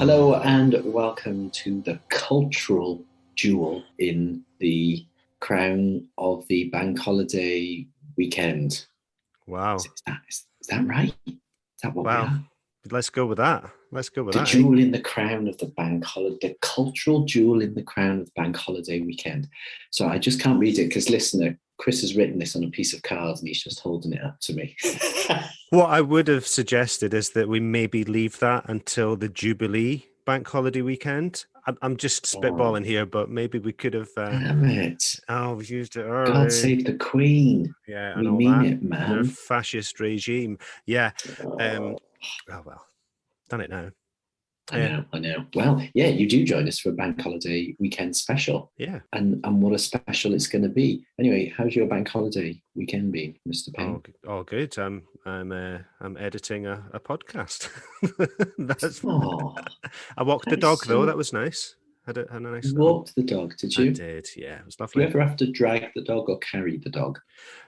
Hello and welcome to the cultural jewel in the crown of the bank holiday weekend. Wow. Is that right? Is that what we are? Let's go with that. The jewel in the crown of the bank holiday, the cultural jewel in the crown of the bank holiday weekend. So I just can't read it because, listener, Chris has written this on a piece of card and he's just holding it up to me. What I would have suggested is that we maybe leave that until the Jubilee bank holiday weekend. I'm just spitballing here, but maybe we could have. Damn it! Oh, we've used it early. God save the Queen. Yeah, we mean it, man. Their fascist regime. Yeah. Oh well, done it now. I know. Well, yeah, you do join us for a bank holiday weekend special. Yeah. And what a special it's going to be. Anyway, how's your bank holiday weekend been, Mr. Payne? Oh, good. I'm editing a podcast. I walked the dog though. That was nice. Had a nice. Walked the dog, did you? I did. Yeah, it was lovely. Do you ever have to drag the dog or carry the dog?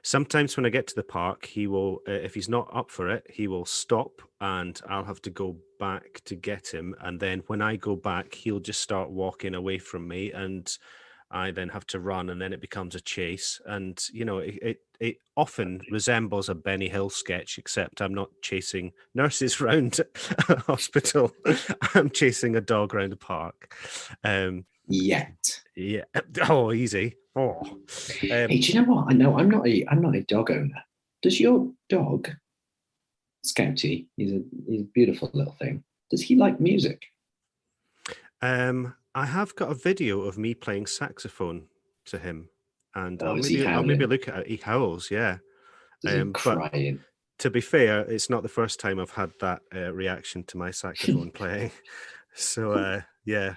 Sometimes when I get to the park, he will, if he's not up for it, he will stop and I'll have to go back to get him. And then when I go back, he'll just start walking away from me and I then have to run and then it becomes a chase. And, you know, it often resembles a Benny Hill sketch, except I'm not chasing nurses around a hospital. I'm chasing a dog around a park. Yet. Yeah. Oh, easy. Oh. Hey, do you know what? I know I'm not a dog owner. Does your dog, Scouty, he's a beautiful little thing. Does he like music? I have got a video of me playing saxophone to him, and I'll maybe look at it. He howls, yeah. Crying. But to be fair, it's not the first time I've had that reaction to my saxophone playing. So yeah,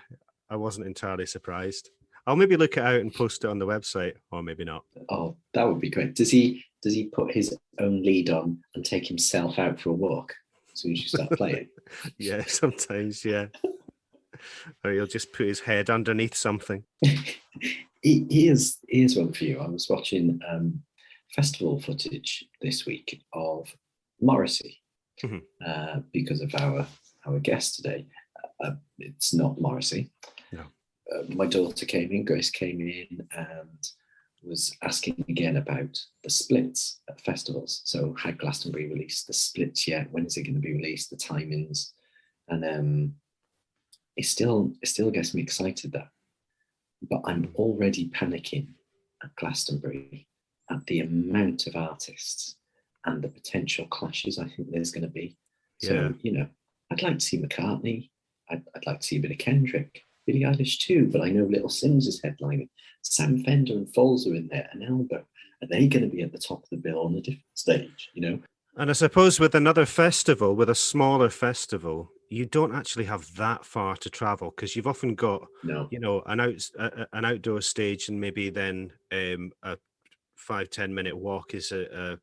I wasn't entirely surprised. I'll maybe look it out and post it on the website, or maybe not. Oh, that would be great. Does he put his own lead on and take himself out for a walk as soon as you start playing? Yeah, sometimes, yeah. Or he'll just put his head underneath something. Here's one for you. I was watching festival footage this week of Morrissey because of our guest today. It's not Morrissey. No. My daughter came in, Grace came in and was asking again about the splits at festivals. So had Glastonbury released the splits yet? When is it going to be released? The timings? And it still gets me excited but I'm already panicking at Glastonbury at the amount of artists and the potential clashes I think there's going to be. So, you know, I'd like to see McCartney. I'd like to see a bit of Kendrick, Billie Eilish too, but I know Little Sims is headlining. Sam Fender and Foles are in there, and Elbow. Are they going to be at the top of the bill on a different stage, you know? And I suppose with another festival, with a smaller festival, you don't actually have that far to travel because you've often got, you know, an outdoor stage and maybe then a 5-10 minute walk is a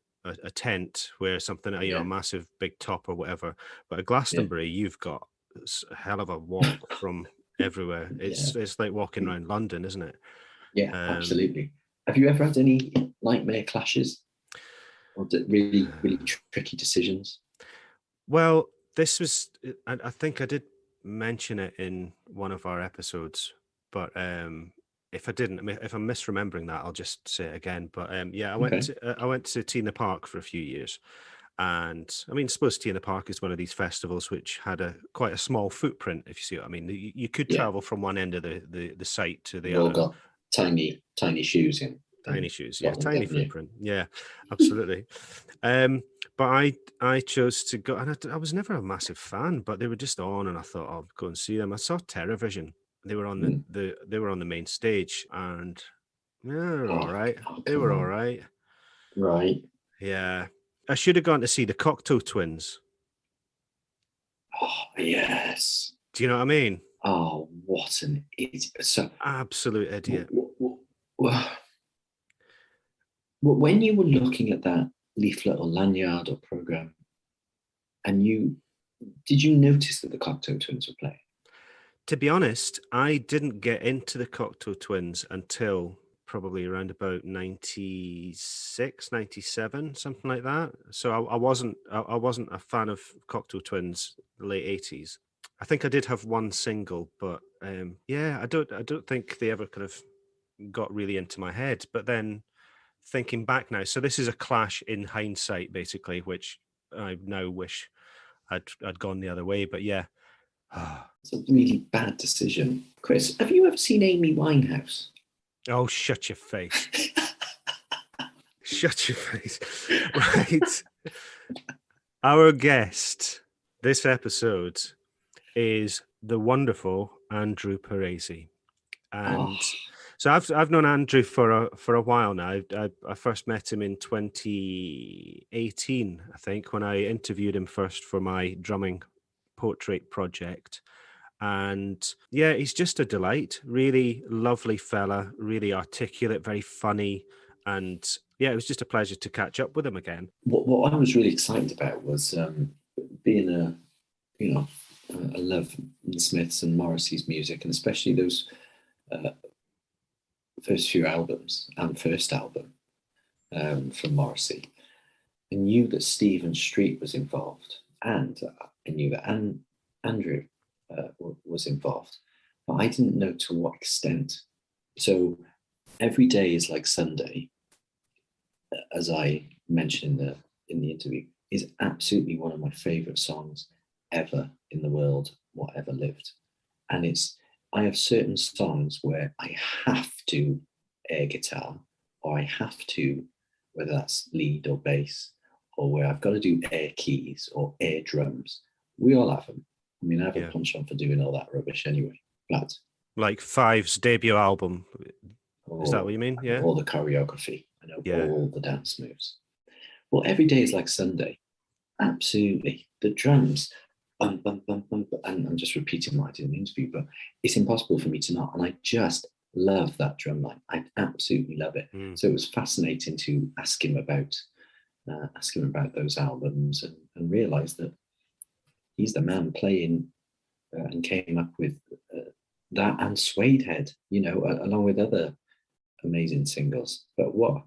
tent where something, you know, a massive big top or whatever. But at Glastonbury, you've got a hell of a walk from everywhere. It's like walking around London, isn't it? Yeah, absolutely. Have you ever had any nightmare clashes? Or really tricky decisions? Well, this was, I think I did mention it in one of our episodes, but if I didn't, if I'm misremembering that, I'll just say it again. But yeah, I went to Tea in the Park for a few years. And I mean, I suppose Tea in the Park is one of these festivals which had quite a small footprint, if you see what I mean. You could travel from one end of the site to the other. All got tiny shoes in. Tiny shoes, yeah, tiny footprint. Yeah, absolutely. But I chose to go, and I was never a massive fan, but they were just on, and I thought I'll go and see them. I saw TerraVision. They were on they were on the main stage, and they're all right. They were all right. Right. Yeah, I should have gone to see the Cocktail Twins. Oh yes. Do you know what I mean? Oh, what an idiot! So absolute idiot. When you were looking at that leaflet or lanyard or program, and did you notice that the Cocktail Twins were playing? To be honest, I didn't get into the Cocktail Twins until probably around about 96, 97, something like that. So I wasn't a fan of Cocktail Twins the late 80s. I think I did have one single, but yeah, I don't think they ever kind of got really into my head. But then thinking back now, so this is a clash in hindsight, basically, which I now wish I'd gone the other way. But yeah. It's a really bad decision. Chris, have you ever seen Amy Winehouse? Oh, shut your face. Shut your face. Right. Our guest this episode is the wonderful Andrew Paresi. And so I've known Andrew for a while now. I first met him in 2018, I think, when I interviewed him first for my drumming portrait project. And yeah, he's just a delight. Really lovely fella, really articulate, very funny. And yeah, it was just a pleasure to catch up with him again. What I was really excited about was being I love the Smiths and Morrissey's music, and especially those first few albums and first album from Morrissey. I knew that Stephen Street was involved, and I knew that Andrew was involved, but I didn't know to what extent. So Every Day Is Like Sunday, as I mentioned in the interview, is absolutely one of my favorite songs ever in the world, whatever lived. And I have certain songs where I have to air guitar, or I have to, whether that's lead or bass, or where I've got to do air keys or air drums. We all have them. I mean, I have a penchant for doing all that rubbish anyway. But like Five's debut album. Is that what you mean? Yeah. All the choreography. I know all the dance moves. Well, Every Day Is Like Sunday. Absolutely. The drums. Bum, bum, bum, bum, and I'm just repeating what I did in the interview, but it's impossible for me to not. And I just love that drum line. I absolutely love it. So it was fascinating to ask him about those albums and realize that he's the man playing and came up with that and Suede Head, along with other amazing singles. But what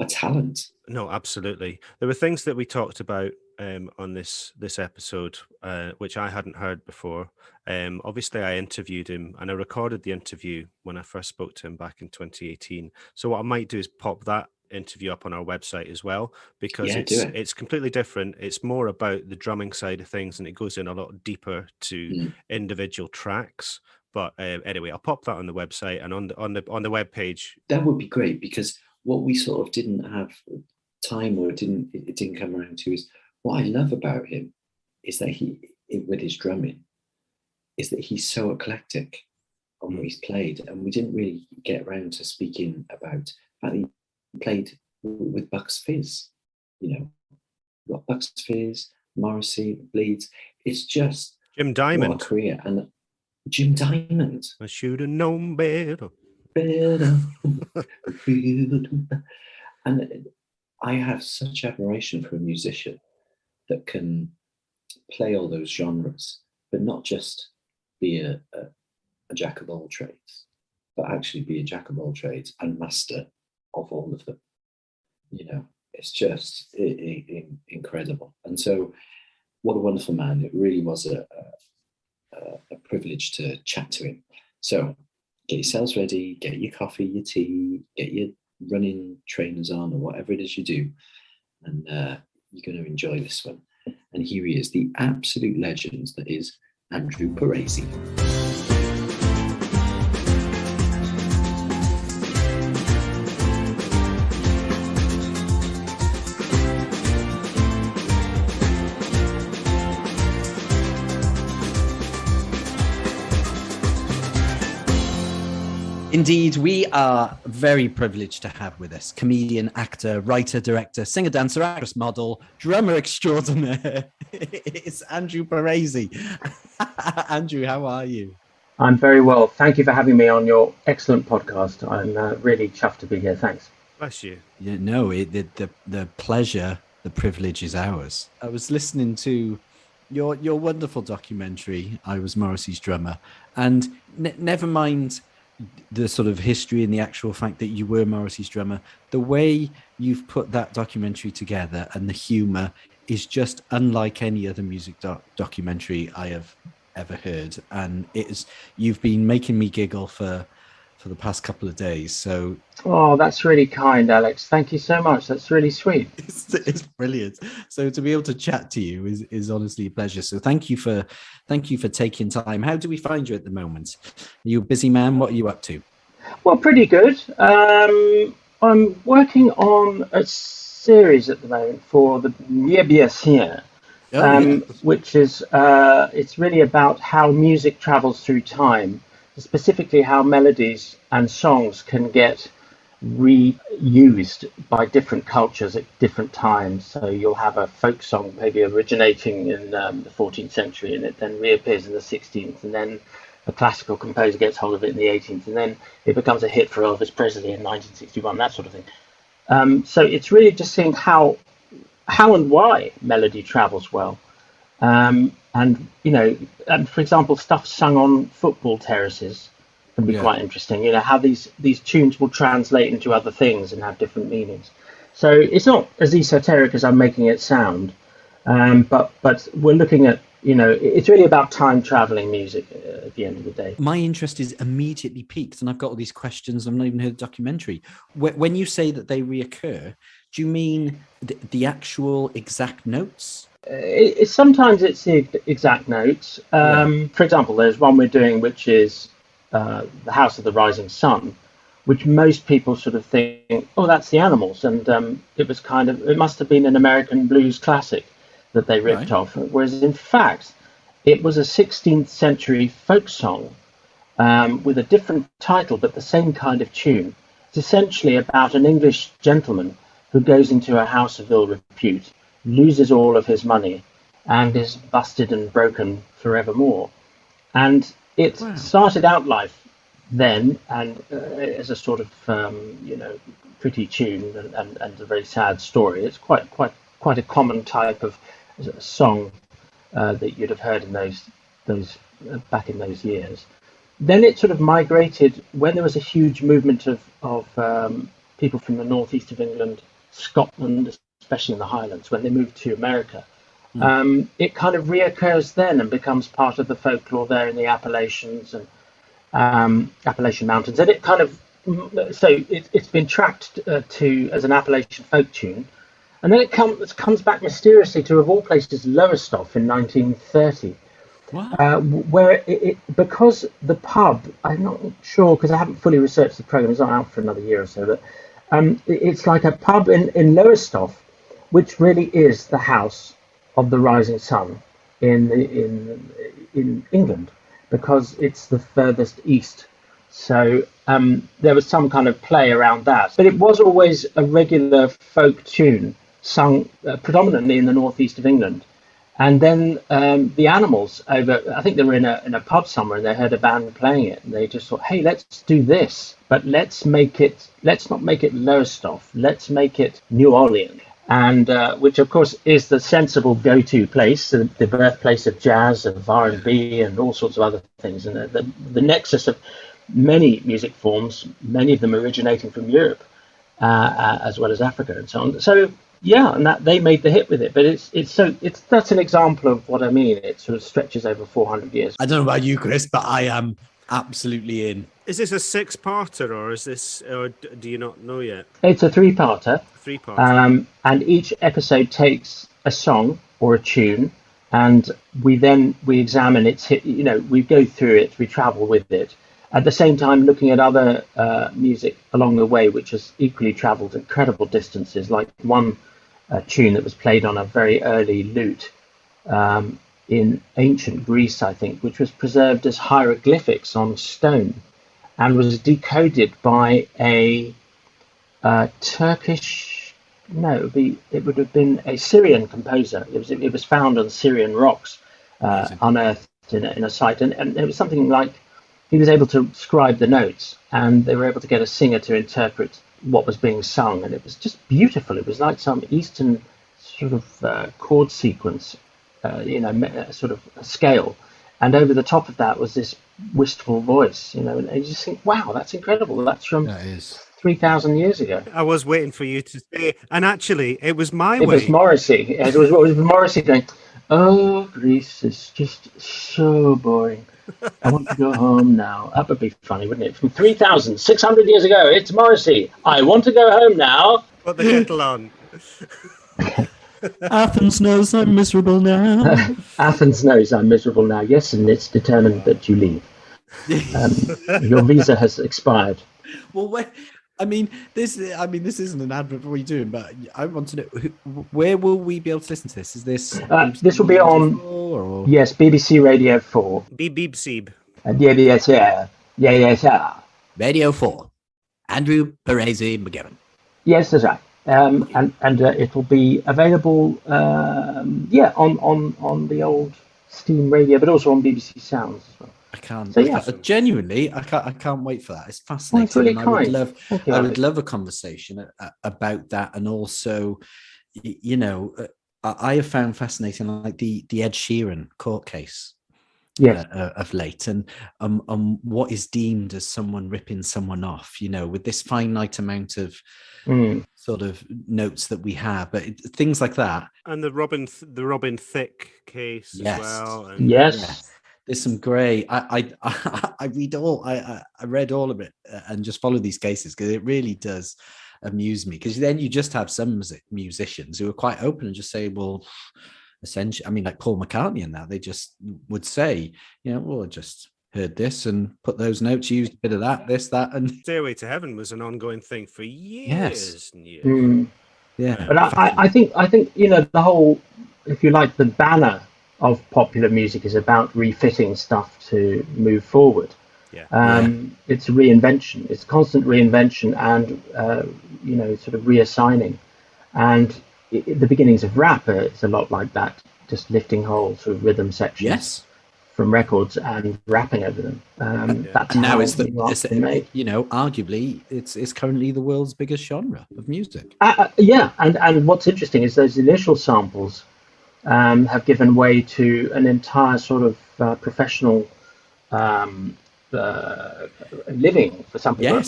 a talent. No, absolutely. There were things that we talked about on this episode, which I hadn't heard before. Obviously, I interviewed him and I recorded the interview when I first spoke to him back in 2018. So what I might do is pop that interview up on our website as well, because it's completely different. It's more about the drumming side of things, and it goes in a lot deeper to individual tracks. But anyway, I'll pop that on the website and on the web page. That would be great, because what we sort of didn't have time, or it didn't come around to, is what I love about him is that with his drumming, is that he's so eclectic on what he's played, and we didn't really get around to speaking about the fact that he played with Bucks Fizz. You've got Bucks Fizz, Morrissey, Bleeds. It's just Jim Diamond. What a career. And Jim Diamond. I should have known better. And I have such admiration for a musician that can play all those genres, but not just be a jack of all trades, but actually be a jack of all trades and master of all of them. It's just incredible. And so what a wonderful man. It really was a privilege to chat to him. So get yourselves ready, get your coffee, your tea, get your running trainers on, or whatever it is you do, and you're going to enjoy this one. And here he is, the absolute legend that is Andrew Paresi. Indeed, we are very privileged to have with us comedian, actor, writer, director, singer, dancer, actress, model, drummer extraordinaire. It's Andrew Paresi. Andrew, how are you? I'm very well. Thank you for having me on your excellent podcast. I'm really chuffed to be here. Thanks. Bless you. Yeah, no, the pleasure, the privilege is ours. I was listening to your wonderful documentary, I Was Morrissey's Drummer, and never mind the sort of history and the actual fact that you were Morrissey's drummer, the way you've put that documentary together and the humor is just unlike any other music documentary I have ever heard, and you've been making me giggle for the past couple of days. So Oh, that's really kind, Alex. Thank you so much. That's really sweet. it's brilliant. So to be able to chat to you is honestly a pleasure. So thank you for taking time. How do we find you at the moment? Are you a busy man? What are you up to? Well, pretty good. I'm working on a series at the moment for the Viva Hate, which is it's really about how music travels through time, specifically how melodies and songs can get reused by different cultures at different times. So you'll have a folk song maybe originating in the 14th century, and it then reappears in the 16th, and then a classical composer gets hold of it in the 18th, and then it becomes a hit for Elvis Presley in 1961, that sort of thing. So it's really just seeing how and why melody travels well. And for example, stuff sung on football terraces can be quite interesting. How these tunes will translate into other things and have different meanings. So it's not as esoteric as I'm making it sound, but we're looking at, it's really about time traveling music at the end of the day. My interest is immediately piqued, and I've got all these questions. I've not even heard the documentary. When you say that they reoccur, do you mean the actual exact notes? Sometimes it's the exact notes. For example, there's one we're doing which is the House of the Rising Sun, which most people sort of think, oh, that's the Animals, and it must have been an American blues classic that they ripped off, whereas in fact it was a 16th century folk song with a different title but the same kind of tune. It's essentially about an English gentleman who goes into a house of ill repute, loses all of his money, and is busted and broken forevermore. And it started out life then, and as a sort of pretty tune and a very sad story. It's quite a common type of song that you'd have heard in those back in those years. Then it sort of migrated when there was a huge movement of people from the northeast of England, Scotland, especially in the Highlands, when they moved to America. It kind of reoccurs then and becomes part of the folklore there in the Appalachians and Appalachian Mountains. And it kind of, so it's been tracked as an Appalachian folk tune. And then it comes back mysteriously to, of all places, Lowestoft in 1930. Wow. Where because the pub, I'm not sure because I haven't fully researched the program, it's not out for another year or so, but it's like a pub in Lowestoft, which really is the house of the rising sun in England, because it's the furthest east. So there was some kind of play around that, but it was always a regular folk tune sung predominantly in the northeast of England. And then the Animals I think they were in a pub somewhere and they heard a band playing it, and they just thought, hey, let's do this, but let's not make it Lowestoft, let's make it New Orleans. And which of course is the sensible go-to place, the birthplace of jazz, of R&B, and all sorts of other things, and the nexus of many music forms, many of them originating from Europe as well as Africa and so on. So yeah, and that they made the hit with it, but that's an example of what I mean. It sort of stretches over 400 years. I don't know about you, Chris, but I am absolutely in. Is this a six-parter, or do you not know yet? It's a three-parter. And each episode takes a song or a tune, and we examine its hit. We go through it, we travel with it. At the same time, looking at other music along the way, which has equally travelled incredible distances, like one tune that was played on a very early lute in ancient Greece, I think, which was preserved as hieroglyphics on stone and was decoded by a Turkish, it would have been a Syrian composer. It was found on Syrian rocks, unearthed in a site, and it was something like he was able to scribe the notes, and they were able to get a singer to interpret what was being sung, and it was just beautiful. It was like some Eastern sort of chord sequence, sort of a scale, and over the top of that was this wistful voice, and you just think, wow, that's incredible. That's from 3,000 years ago. I was waiting for you to say, and actually, it was my It way. was Morrissey. It was Morrissey going, "Oh, Greece is just so boring. I want to go home now." That would be funny, wouldn't it? From 3,600 years ago, it's Morrissey. I want to go home now. Put the kettle on. Athens knows I'm miserable now. Athens knows I'm miserable now. Yes, and it's determined that you leave. Your visa has expired. Well, this isn't an advert for what you're doing, but I want to know where will we be able to listen to this? Is this this will be on yes, BBC Radio 4. Beep beep seeb. Yeah. Radio 4? Andrew Paresi McGivern. Yes, that's right. And it'll be available on the old Steam Radio, but also on BBC Sounds as well. I can't. So, yeah. Genuinely, I can't wait for that. It's fascinating. It's really kind. I would love a conversation about that, and also, I have found fascinating like the Ed Sheeran court case. Yes. Of late, and what is deemed as someone ripping someone off, with this finite amount of sort of notes that we have, but things like that, and the Robin Thicke case as well. And yes. There's some great. I read all. I read all of it and just follow these cases because it really does amuse me. Because then you just have some musicians who are quite open and just say, well, essentially, I mean, like Paul McCartney and that, they just would say, well, I just heard this and put those notes, used a bit of that, this, that, and Stairway to Heaven was an ongoing thing for years and years. Yeah, but I think the whole, if you like, the banner of popular music is about refitting stuff to move forward. It's reinvention. It's constant reinvention and sort of reassigning. And the beginnings of rap it's a lot like that, just lifting whole sort of rhythm sections from records and rapping over them. That's now how it's made. Arguably it's currently the world's biggest genre of music. And what's interesting is those initial samples have given way to an entire sort of professional living for some people,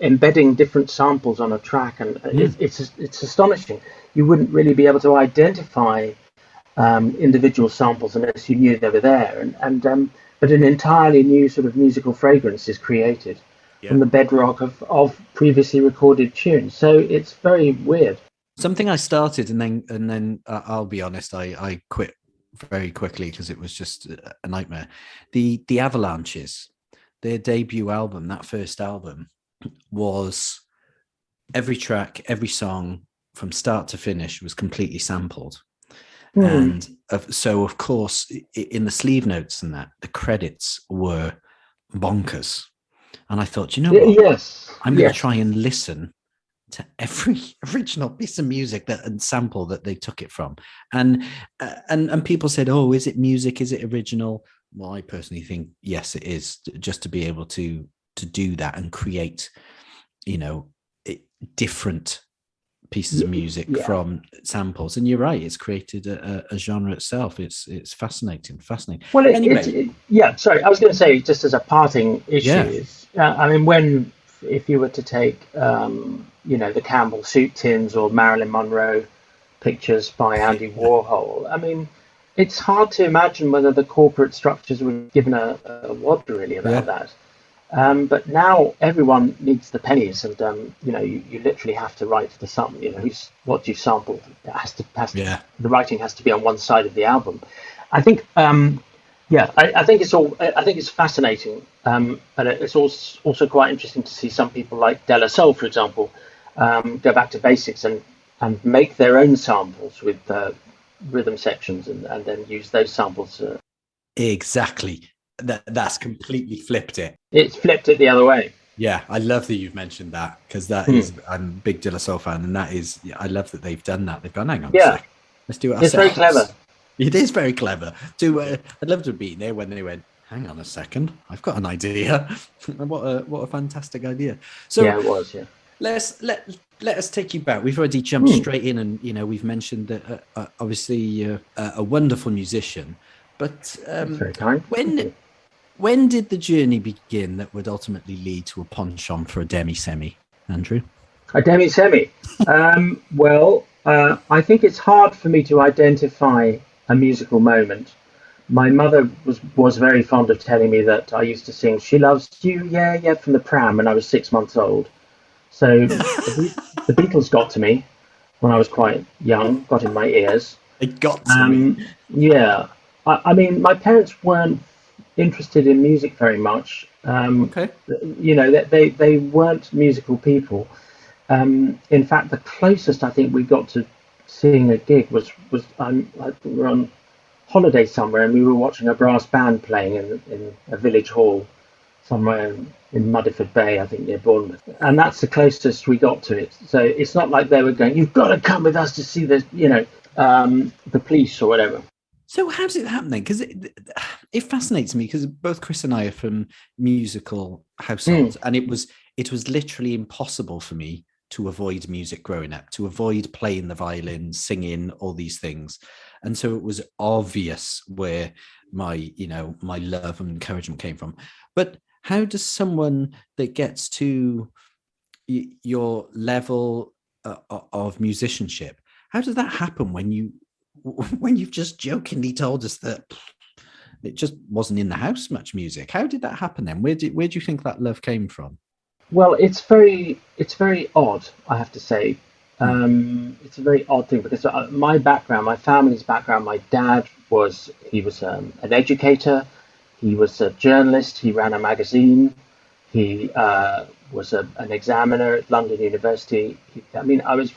embedding different samples on a track, and it's astonishing. You wouldn't really be able to identify individual samples unless you knew they were there, but an entirely new sort of musical fragrance is created from the bedrock of previously recorded tunes. So it's very weird. Something I started and then I'll be honest, I quit very quickly because it was just a nightmare. The Avalanches, their debut album, that first album, was every track, every song from start to finish was completely sampled. And so, of course, in the sleeve notes and that, the credits were bonkers. And I thought, what? I'm going to try and listen to every original piece of music and sample that they took it from. And people said, oh, is it music? Is it original? Well, I personally think, yes, it is, just to be able to do that and create, different pieces of music from samples. And you're right, it's created a genre itself. It's fascinating. Well, anyway, sorry, I was going to say, just as a parting issue is, if you were to take, the Campbell soup tins or Marilyn Monroe pictures by Andy Warhol, I mean, it's hard to imagine whether the corporate structures were given a wad really about that. But now everyone needs the pennies, and you literally have to write the sum. What you sampled the writing has to be on one side of the album. I think, I think it's fascinating, and it's also quite interesting to see some people like De La Soul, for example, go back to basics and make their own samples with rhythm sections, and then use those samples. Exactly. That's completely flipped it. It's flipped it the other way. Yeah, I love that you've mentioned that, because that is, I'm a big De La Soul fan, and that is, I love that they've done that. They've gone, hang on a sec, let's do it ourselves. It's very clever. It is very clever. I'd love to have been there when they went, hang on a second, I've got an idea. What a fantastic idea. So yeah, it was, yeah. Let us take you back. We've already jumped straight in, and we've mentioned that obviously a wonderful musician, but very kind. When did the journey begin that would ultimately lead to a penchant for a demi-semi? Andrew? Demi Semi. Well, I think it's hard for me to identify a musical moment. My mother was very fond of telling me that I used to sing "She Loves You, Yeah, Yeah" from the pram when I was 6 months old. So the Beatles got to me when I was quite young, got in my ears. It got to me. Yeah, I mean, my parents weren't interested in music very much. Okay. You know, they weren't musical people. In fact, the closest I think we got to seeing a gig was I think we were on holiday somewhere and we were watching a brass band playing in a village hall somewhere in Muddyford Bay, I think near Bournemouth, and that's the closest we got to it. So it's not like they were going, "You've got to come with us to see the the Police or whatever." So how does it happen then? Because it fascinates me because both Chris and I are from musical households, and it was literally impossible for me to avoid music growing up, to avoid playing the violin, singing, all these things. And so it was obvious where my love and encouragement came from. But how does someone that gets to your level of musicianship, how does that happen when you've just jokingly told us that it just wasn't in the house much music? How did that happen then? Where do you think that love came from? Well, it's very odd, I have to say. It's a very odd thing because my background, my family's background, my dad was an educator, he was a journalist, he ran a magazine, he was an examiner at London University. I was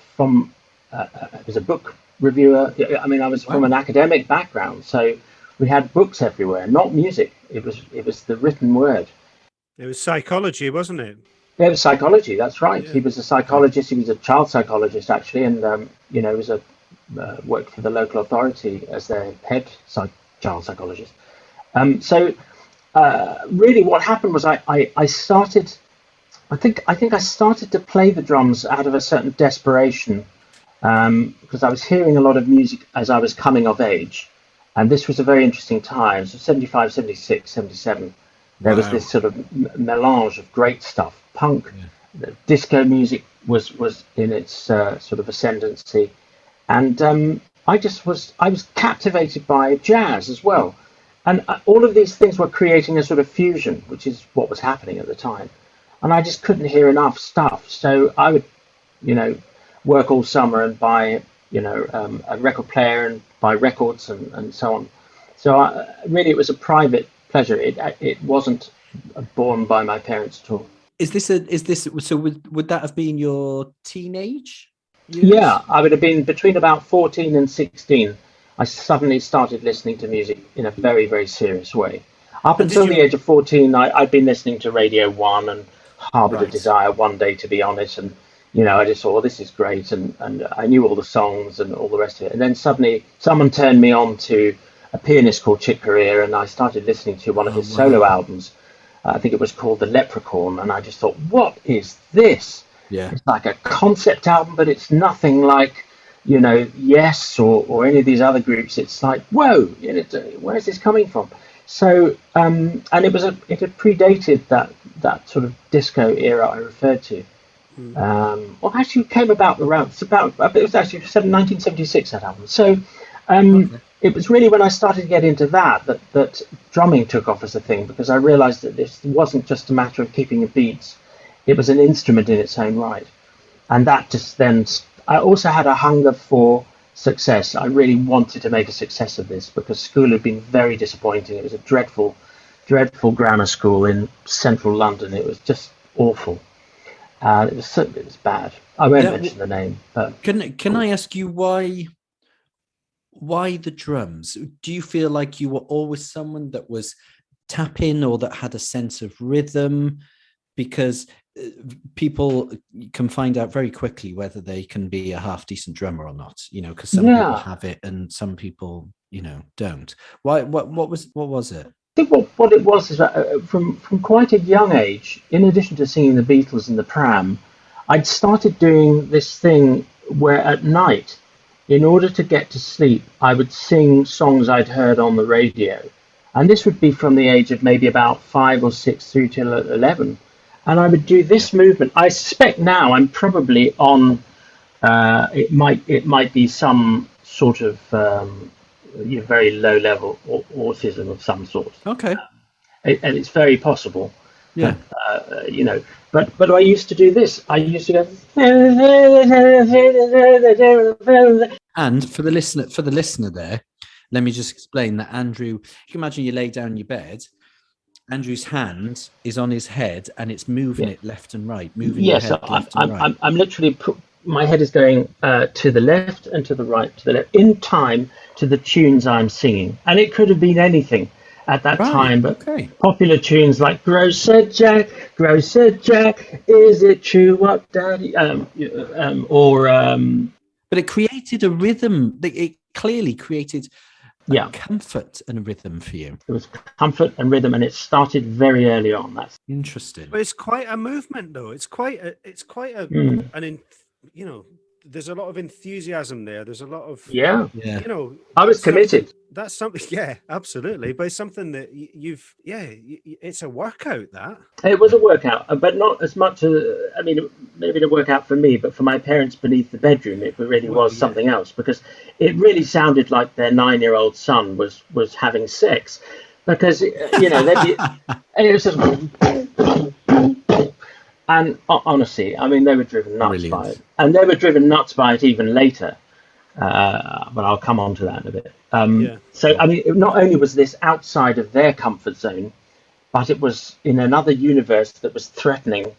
I was a book reviewer. I mean, I was from an academic background, so we had books everywhere, not music. It was the written word. It was psychology, wasn't it? Yeah, it was psychology. That's right. Yeah. He was a psychologist. He was a child psychologist, actually, and he was worked for the local authority as their head child psychologist. So really, what happened was I started. I think I started to play the drums out of a certain desperation because I was hearing a lot of music as I was coming of age, and this was a very interesting time. So 75, 76, 77. There was this sort of melange of great stuff. Punk, disco music was in its sort of ascendancy, and I was captivated by jazz as well, and all of these things were creating a sort of fusion, which is what was happening at the time, and I just couldn't hear enough stuff. So I would, work all summer and buy, a record player and buy records and so on. So really, it was a private pleasure. It wasn't borne by my parents at all. So would that have been your teenage years? Yeah, I would have been between about 14 and 16. I suddenly started listening to music in a very, very serious way. Up until the age of 14, I'd been listening to Radio 1 and Harbored a Desire one day, to be honest. And, I just thought, well, this is great. And I knew all the songs and all the rest of it. And then suddenly someone turned me on to a pianist called Chick Corea, and I started listening to one of his solo albums. I think it was called The Leprechaun, and I just thought, what is this? Yeah. It's like a concept album, but it's nothing like, Yes or any of these other groups. It's like, whoa, where is this coming from? So, and it had predated that sort of disco era I referred to. Well, actually, it came about it was actually 1976, that album. So, it was really when I started to get into that drumming took off as a thing, because I realized that this wasn't just a matter of keeping the beats. It was an instrument in its own right. And that just then, I also had a hunger for success. I really wanted to make a success of this because school had been very disappointing. It was a dreadful, dreadful grammar school in central London. It was just awful. It was bad. I won't mention the name. But can I ask you why the drums? Do you feel like you were always someone that was tapping or that had a sense of rhythm? Because people can find out very quickly whether they can be a half decent drummer or not, because some people have it and some people, don't. Why? What was it? I think what it was is that from quite a young age, in addition to singing the Beatles in the pram, I'd started doing this thing where at night, in order to get to sleep, I would sing songs I'd heard on the radio. And this would be from the age of maybe about 5 or 6 through till 11. and I would do this movement. I suspect now I'm probably on. It might be some sort of very low level autism of some sort. Okay. And it's very possible. Yeah. But I used to do this. I used to go. And for the listener there, let me just explain that Andrew. You can imagine you lay down in your bed. Andrew's hand is on his head, and it's moving it left and right, moving your head left and right. I'm literally my head is going to the left and to the right, to the left, in time to the tunes I'm singing, and it could have been anything at that time, but popular tunes like Grocer Jack, is it true what Daddy? But it created a rhythm. It clearly created comfort and a rhythm for you. It was comfort and rhythm, and it started very early on. That's interesting. But it's quite a movement, though. It's quite there's a lot of enthusiasm there. There's a lot of I was committed. That's something, absolutely. But it's something that it's a workout. That it was a workout, but not as much as maybe a workout for me, but for my parents beneath the bedroom, it really was something else, because it really sounded like their 9-year-old son was having sex, because it was just. And honestly, they were driven nuts by it. And they were driven nuts by it even later. But I'll come on to that in a bit. So, not only was this outside of their comfort zone, but it was in another universe that was threatening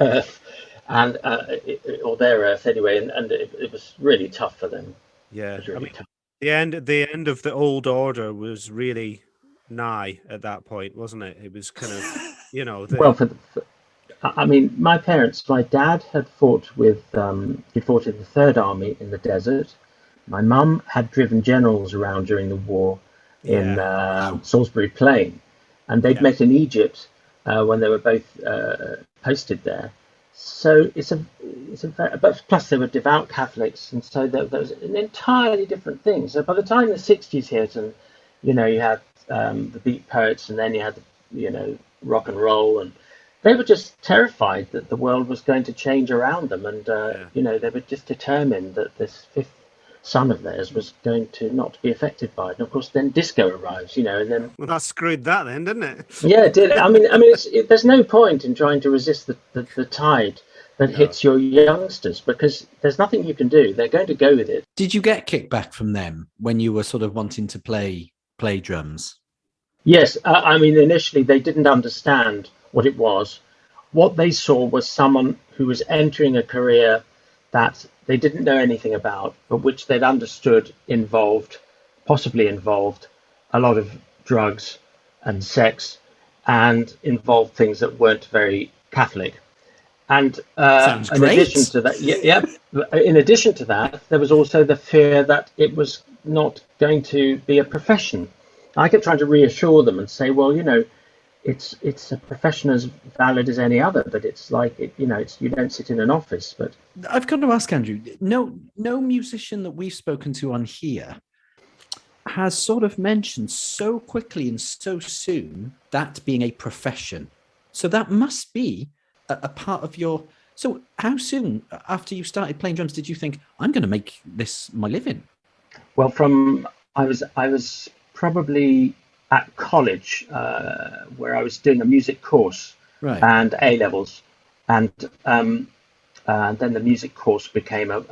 Earth, or their Earth anyway. And it was really tough for them. Yeah. Really tough. The end of the old order was really nigh at that point, wasn't it? It was kind of, my parents, my dad had fought he fought in the Third Army in the desert. My mum had driven generals around during the war in Salisbury Plain, and they'd met in Egypt when they were both posted there. So but plus they were devout Catholics, and so there was an entirely different thing. So by the time the 60s hit, and you had the beat poets, and then you had rock and roll, and they were just terrified that the world was going to change around them, and they were just determined that this fifth son of theirs was going to not be affected by it. And of course, then disco arrives, and then that screwed that, then, didn't it? Yeah, it did. There's no point in trying to resist the tide that hits your youngsters, because there's nothing you can do. They're going to go with it. Did you get kickback from them when you were sort of wanting to play drums? Yes, initially they didn't understand what it was. What they saw was someone who was entering a career that they didn't know anything about, but which they'd understood possibly involved a lot of drugs and sex, and involved things that weren't very Catholic. And in addition to that, there was also the fear that it was not going to be a profession. I kept trying to reassure them and say, well, it's a profession as valid as any other, but it's like you don't sit in an office. But I've got to ask Andrew, no musician that we've spoken to on here has sort of mentioned so quickly and so soon that being a profession. So that must be a part of your. So how soon after you started playing drums did you think, I'm going to make this my living? Well, I was probably at college, where I was doing a music course, and A levels, and then the music course became a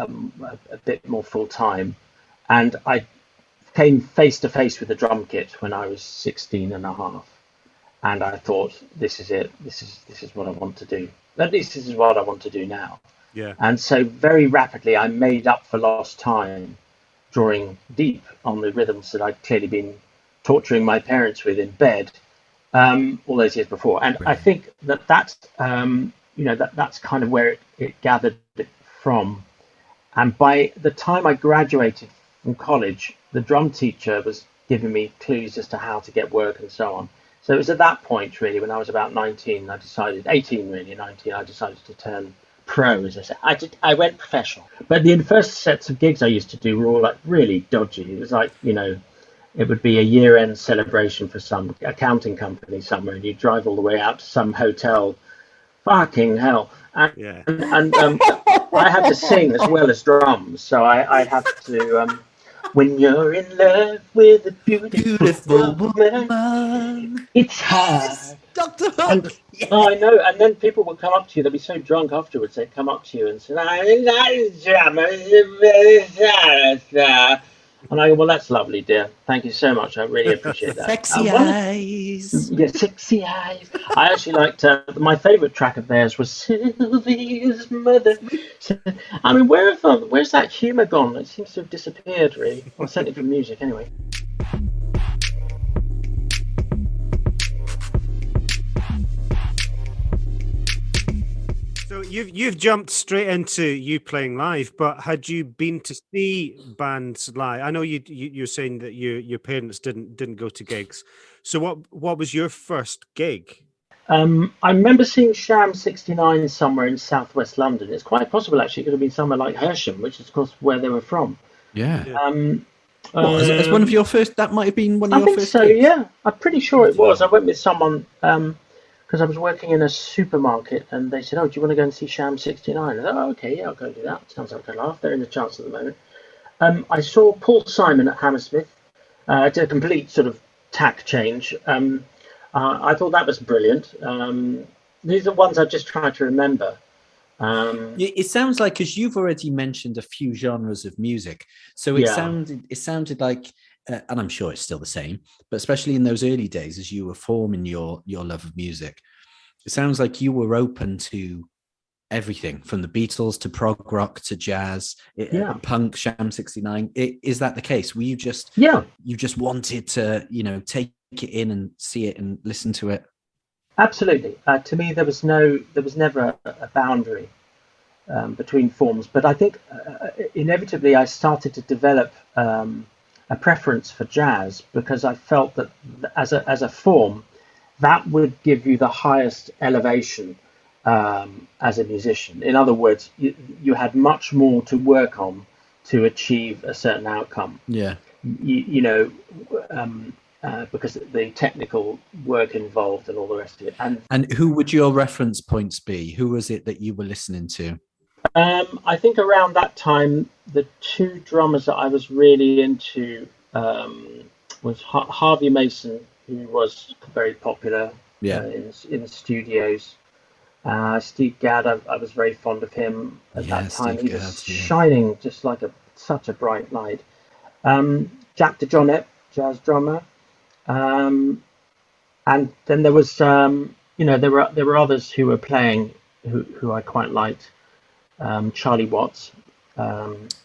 bit more full time, and I came face to face with the drum kit when I was 16 and a half, and I thought, this is it. This is what I want to do. At least this is what I want to do now. Yeah. And so very rapidly I made up for lost time, drawing deep on the rhythms that I'd clearly been torturing my parents with in bed all those years before. And I think that's kind of where it gathered it from. And by the time I graduated from college, the drum teacher was giving me clues as to how to get work and so on. So it was at that point, really, when I was about 19, I decided to turn pro, as I said. I went professional. But the first sets of gigs I used to do were all like really dodgy. It was like, it would be a year-end celebration for some accounting company somewhere, and you'd drive all the way out to some hotel fucking hell. Yeah. And I had to sing as well as drums, so I had to. When you're in love with a beautiful woman, it's hard. Dr. And, Hook. Yeah. oh, I know. And then people would come up to you. They'd be so drunk afterwards. They'd come up to you and say, and I go, well, that's lovely, dear. Thank you so much. I really appreciate that. Sexy eyes. Yeah, sexy eyes. I actually liked, my favourite track of theirs was Sylvia's Mother. I mean, where's that humour gone? It seems to have disappeared, really. Well, certainly from music, anyway. So you've jumped straight into you playing live, but had you been to see bands live? I know you're saying that your parents didn't go to gigs. So what was your first gig? I remember seeing Sham 69 somewhere in southwest London. It's quite possible, actually. It could have been somewhere like Hersham, which is, of course, where they were from. Yeah. As one of your first, that might have been one of your first I think so, gigs. yeah. I'm pretty sure it was. I went with someone, because I was working in a supermarket, and they said, oh, do you want to go and see Sham 69? I thought, oh, okay, yeah, I'll go do that. Sounds like a laugh. They're in the charts at the moment. I saw Paul Simon at Hammersmith. Did a complete sort of tack change. I thought that was brilliant. These are ones I just try to remember. It sounds like, because you've already mentioned a few genres of music, so it sounded like, and I'm sure it's still the same, but especially in those early days as you were forming your love of music, it sounds like you were open to everything from the Beatles to prog rock to jazz, punk, Sham 69. Is that the case? Were you just you just wanted to take it in and see it and listen to it? Absolutely. To me, there was never a boundary between forms, but I think inevitably I started to develop a preference for jazz, because I felt that as a form, that would give you the highest elevation as a musician. In other words, you had much more to work on to achieve a certain outcome. Yeah. Because the technical work involved and all the rest of it. And who would your reference points be? Who was it that you were listening to? I think around that time, the two drummers that I was really into was Harvey Mason, who was very popular in the studios. Steve Gadd, I was very fond of him at that time. He was shining just like such a bright light. Jack DeJohnette, jazz drummer. And then there was, there were others who were playing who I quite liked. Charlie Watts.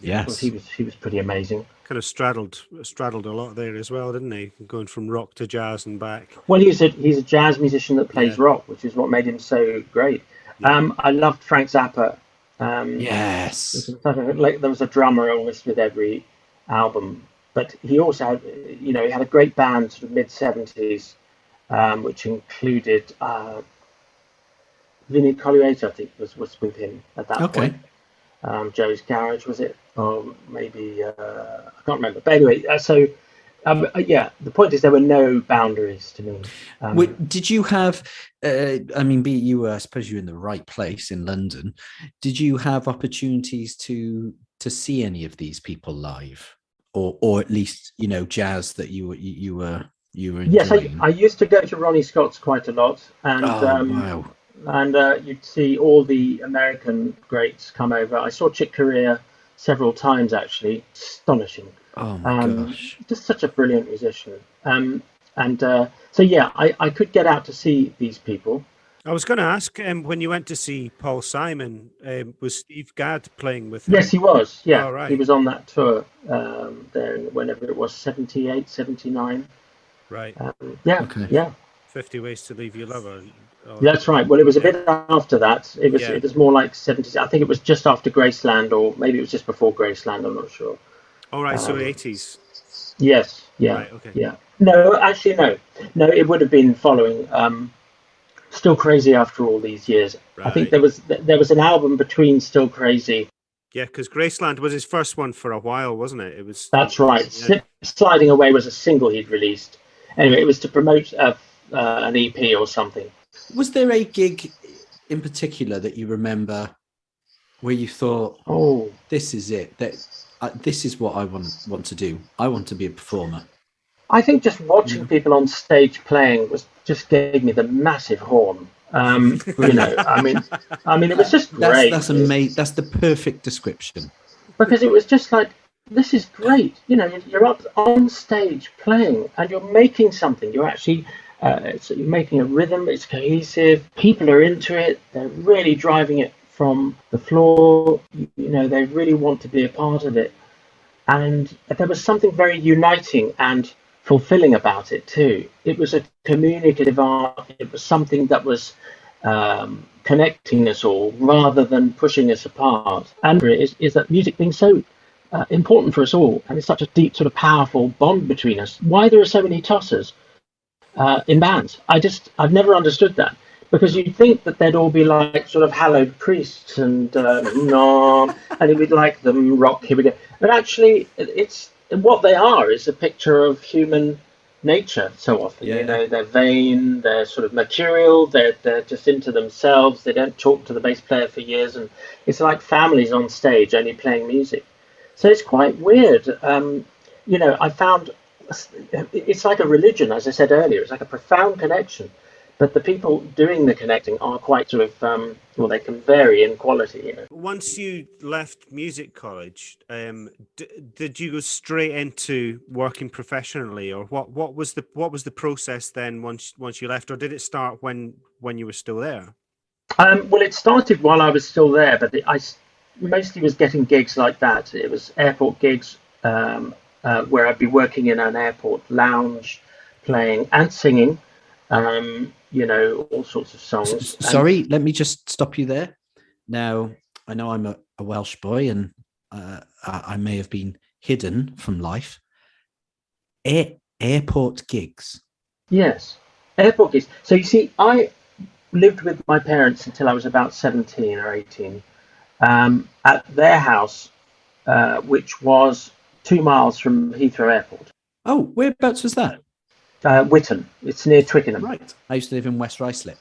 Yes, he was pretty amazing. Kind of straddled a lot there as well, didn't he? Going from rock to jazz and back. Well, he's a jazz musician that plays rock, which is what made him so great. Yeah. I loved Frank Zappa. Yes, there was a drummer almost with every album. But he also had, he had a great band, sort of mid-70s, which included Vinnie Colaiuta, I think, was with him at that point. Joe's Garage, was it? Or maybe, I can't remember. But anyway, the point is there were no boundaries to me. Did you have, I suppose you're in the right place in London. Did you have opportunities to see any of these people live? Or at least jazz that you were enjoying? Yes, I used to go to Ronnie Scott's quite a lot, and wow. And you'd see all the American greats come over. I saw Chick Corea several times, actually. Astonishing. Oh my gosh! Just such a brilliant musician. I could get out to see these people. I was going to ask, when you went to see Paul Simon, was Steve Gadd playing with him? Yes, he was. Yeah, right. He was on that tour there, whenever it was, 78, 79. Right. Yeah. 50 Ways to Leave Your Lover. That's right. Well, it was a bit after that. It was more like 70s. I think it was just after Graceland, or maybe it was just before Graceland. I'm not sure. All right, so 80s. Yes. Yeah. Right, okay. Yeah. No, actually, no. It would have been following. Still Crazy after all these years. Right. I think there was an album between Still Crazy. Yeah, because Graceland was his first one for a while, wasn't it? That's right. Yeah. Sliding Away was a single he'd released. Anyway, it was to promote an EP or something. Was there a gig in particular that you remember where you thought, Oh, this is it, that this is what I want to do. I want to be a performer. I think just watching people on stage playing just gave me the massive horn. It was just great. That's amazing. That's the perfect description. Because it was just like, this is great. You're up on stage playing, and you're making something. You're actually you're making a rhythm. It's cohesive. People are into it. They're really driving it from the floor. They really want to be a part of it. And there was something very uniting and fulfilling about it too. It was a communicative art. It was something that was connecting us all rather than pushing us apart. And is that music being so important for us all, and it's such a deep, sort of powerful bond between us. Why there are so many tossers in bands? I've never understood that, because you'd think that they'd all be like sort of hallowed priests and no, and we'd like them rock, here we go. But actually, it's what they are is a picture of human nature. So often, they're vain, they're sort of mercurial, they're just into themselves. They don't talk to the bass player for years, and it's like families on stage only playing music. So it's quite weird. I found it's like a religion, as I said earlier. It's like a profound connection. But the people doing the connecting are quite sort of, they can vary in quality. Once you left music college, did you go straight into working professionally, or what was the process then once you left, or did it start when you were still there? Well, it started while I was still there, but I mostly was getting gigs like that. It was airport gigs where I'd be working in an airport lounge, playing and singing. All sorts of songs. Sorry, let me just stop you there. Now, I know I'm a Welsh boy, and I may have been hidden from life. Airport gigs. Yes, airport gigs. So you see, I lived with my parents until I was about 17 or 18 at their house, which was 2 miles from Heathrow Airport. Oh, whereabouts was that? Whitton. It's near Twickenham. Right. I used to live in West Ruislip.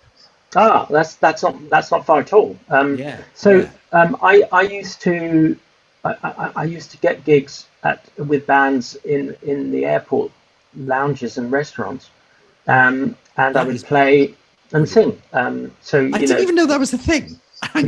Ah, that's not far at all. I used to get gigs with bands in the airport lounges and restaurants, and I would play and sing. I didn't even know that was a thing. It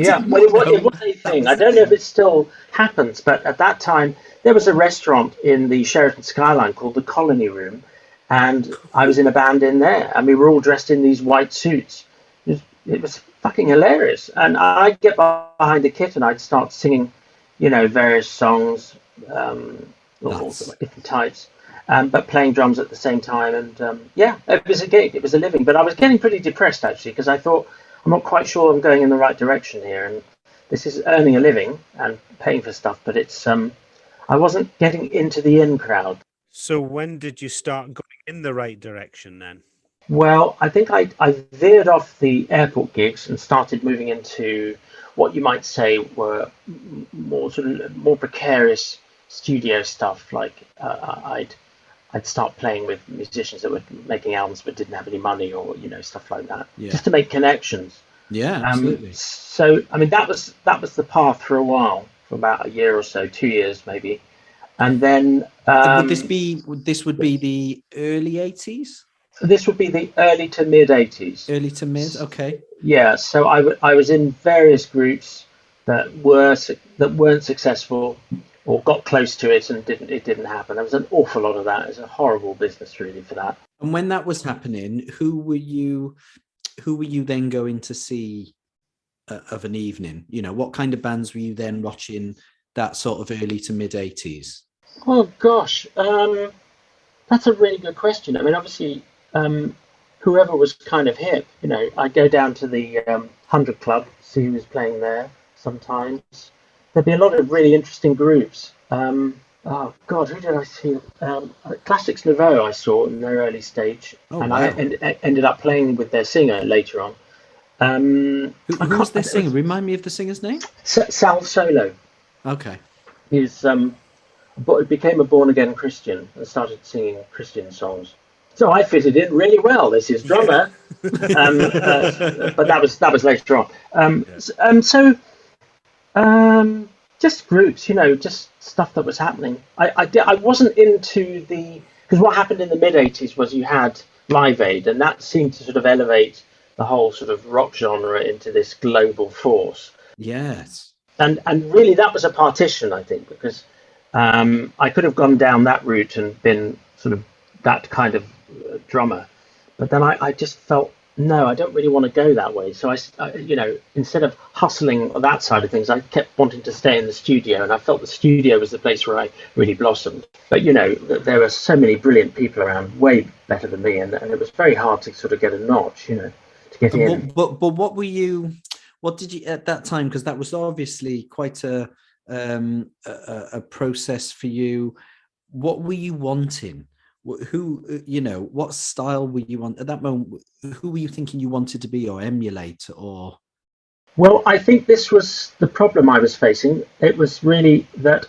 was a thing. I don't know if it still happens, but at that time there was a restaurant in the Sheraton Skyline called the Colony Room. And I was in a band in there, and we were all dressed in these white suits. It was fucking hilarious. And I'd get behind the kit and I'd start singing, various songs, all different types, but playing drums at the same time. And it was a gig, it was a living. But I was getting pretty depressed, actually, because I thought, I'm not quite sure I'm going in the right direction here. And this is earning a living and paying for stuff, but it's I wasn't getting into the in crowd. So when did you start going in the right direction then? Well, I think I veered off the airport gigs and started moving into what you might say were more precarious studio stuff. Like I'd start playing with musicians that were making albums but didn't have any money, or stuff like that, just to make connections. Yeah, absolutely. So that was the path for a while, for about a year or so, 2 years maybe. And then would this be the early 80s? This would be the early to mid 80s. Early to mid, okay. Yeah, so I was in various groups that weren't successful or got close to it and it didn't happen. There was an awful lot of that. It was a horrible business really for that. And when that was happening, who were you then going to see of an evening? What kind of bands were you then watching that sort of early to mid 80s? Oh gosh, that's a really good question. I mean, obviously, whoever was kind of hip, I'd go down to the 100 Club, see who was playing there sometimes. There'd be a lot of really interesting groups. Oh God, who did I see? Classics Nouveau I saw in their early stage, and wow. I ended up playing with their singer later on. Who was their singer? Remind me of the singer's name. Sal Solo. Okay. He's became a born again Christian and started singing Christian songs. So I fitted in really well. This is drummer, but that was later on. Just groups, just stuff that was happening. I wasn't into because what happened in the mid-'80s was you had Live Aid, and that seemed to sort of elevate the whole sort of rock genre into this global force. Yes. And really that was a partition, I think, because I could have gone down that route and been sort of that kind of drummer, but then I just felt, no, I don't really want to go that way. So I instead of hustling on that side of things, I kept wanting to stay in the studio, and I felt the studio was the place where I really blossomed. But there were so many brilliant people around, way better than me, and it was very hard to sort of get a notch, to get in. But what did you at that time? Because that was obviously quite a process for you. What were you wanting? What style were you on at that moment? Who were you thinking you wanted to be or emulate or? Well, I think this was the problem I was facing. It was really that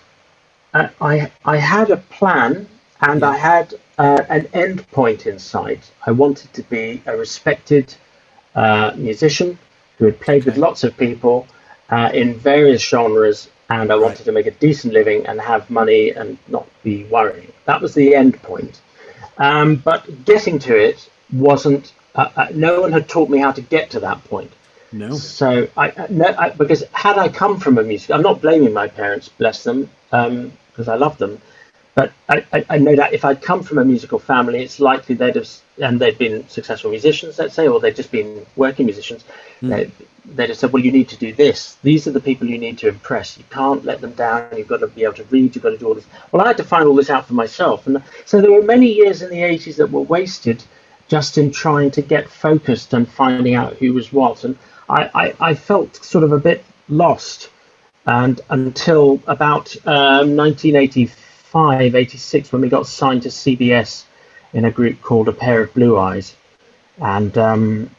I had a plan, and I had an end point in sight. I wanted to be a respected musician who had played with lots of people in various genres, and I wanted to make a decent living and have money and not be worrying. That was the end point. But getting to it wasn't. No one had taught me how to get to that point. No. So because had I come from a music, I'm not blaming my parents, bless them, because I love them. But I know that if I'd come from a musical family, it's likely they'd been successful musicians, let's say, or they'd just been working musicians. They'd have said, well, you need to do this. These are the people you need to impress. You can't let them down. You've got to be able to read. You've got to do all this. Well, I had to find all this out for myself. And so there were many years in the 80s that were wasted just in trying to get focused and finding out who was what. And I felt sort of a bit lost. And until about 1985, 86, when we got signed to CBS in a group called A Pair of Blue Eyes. And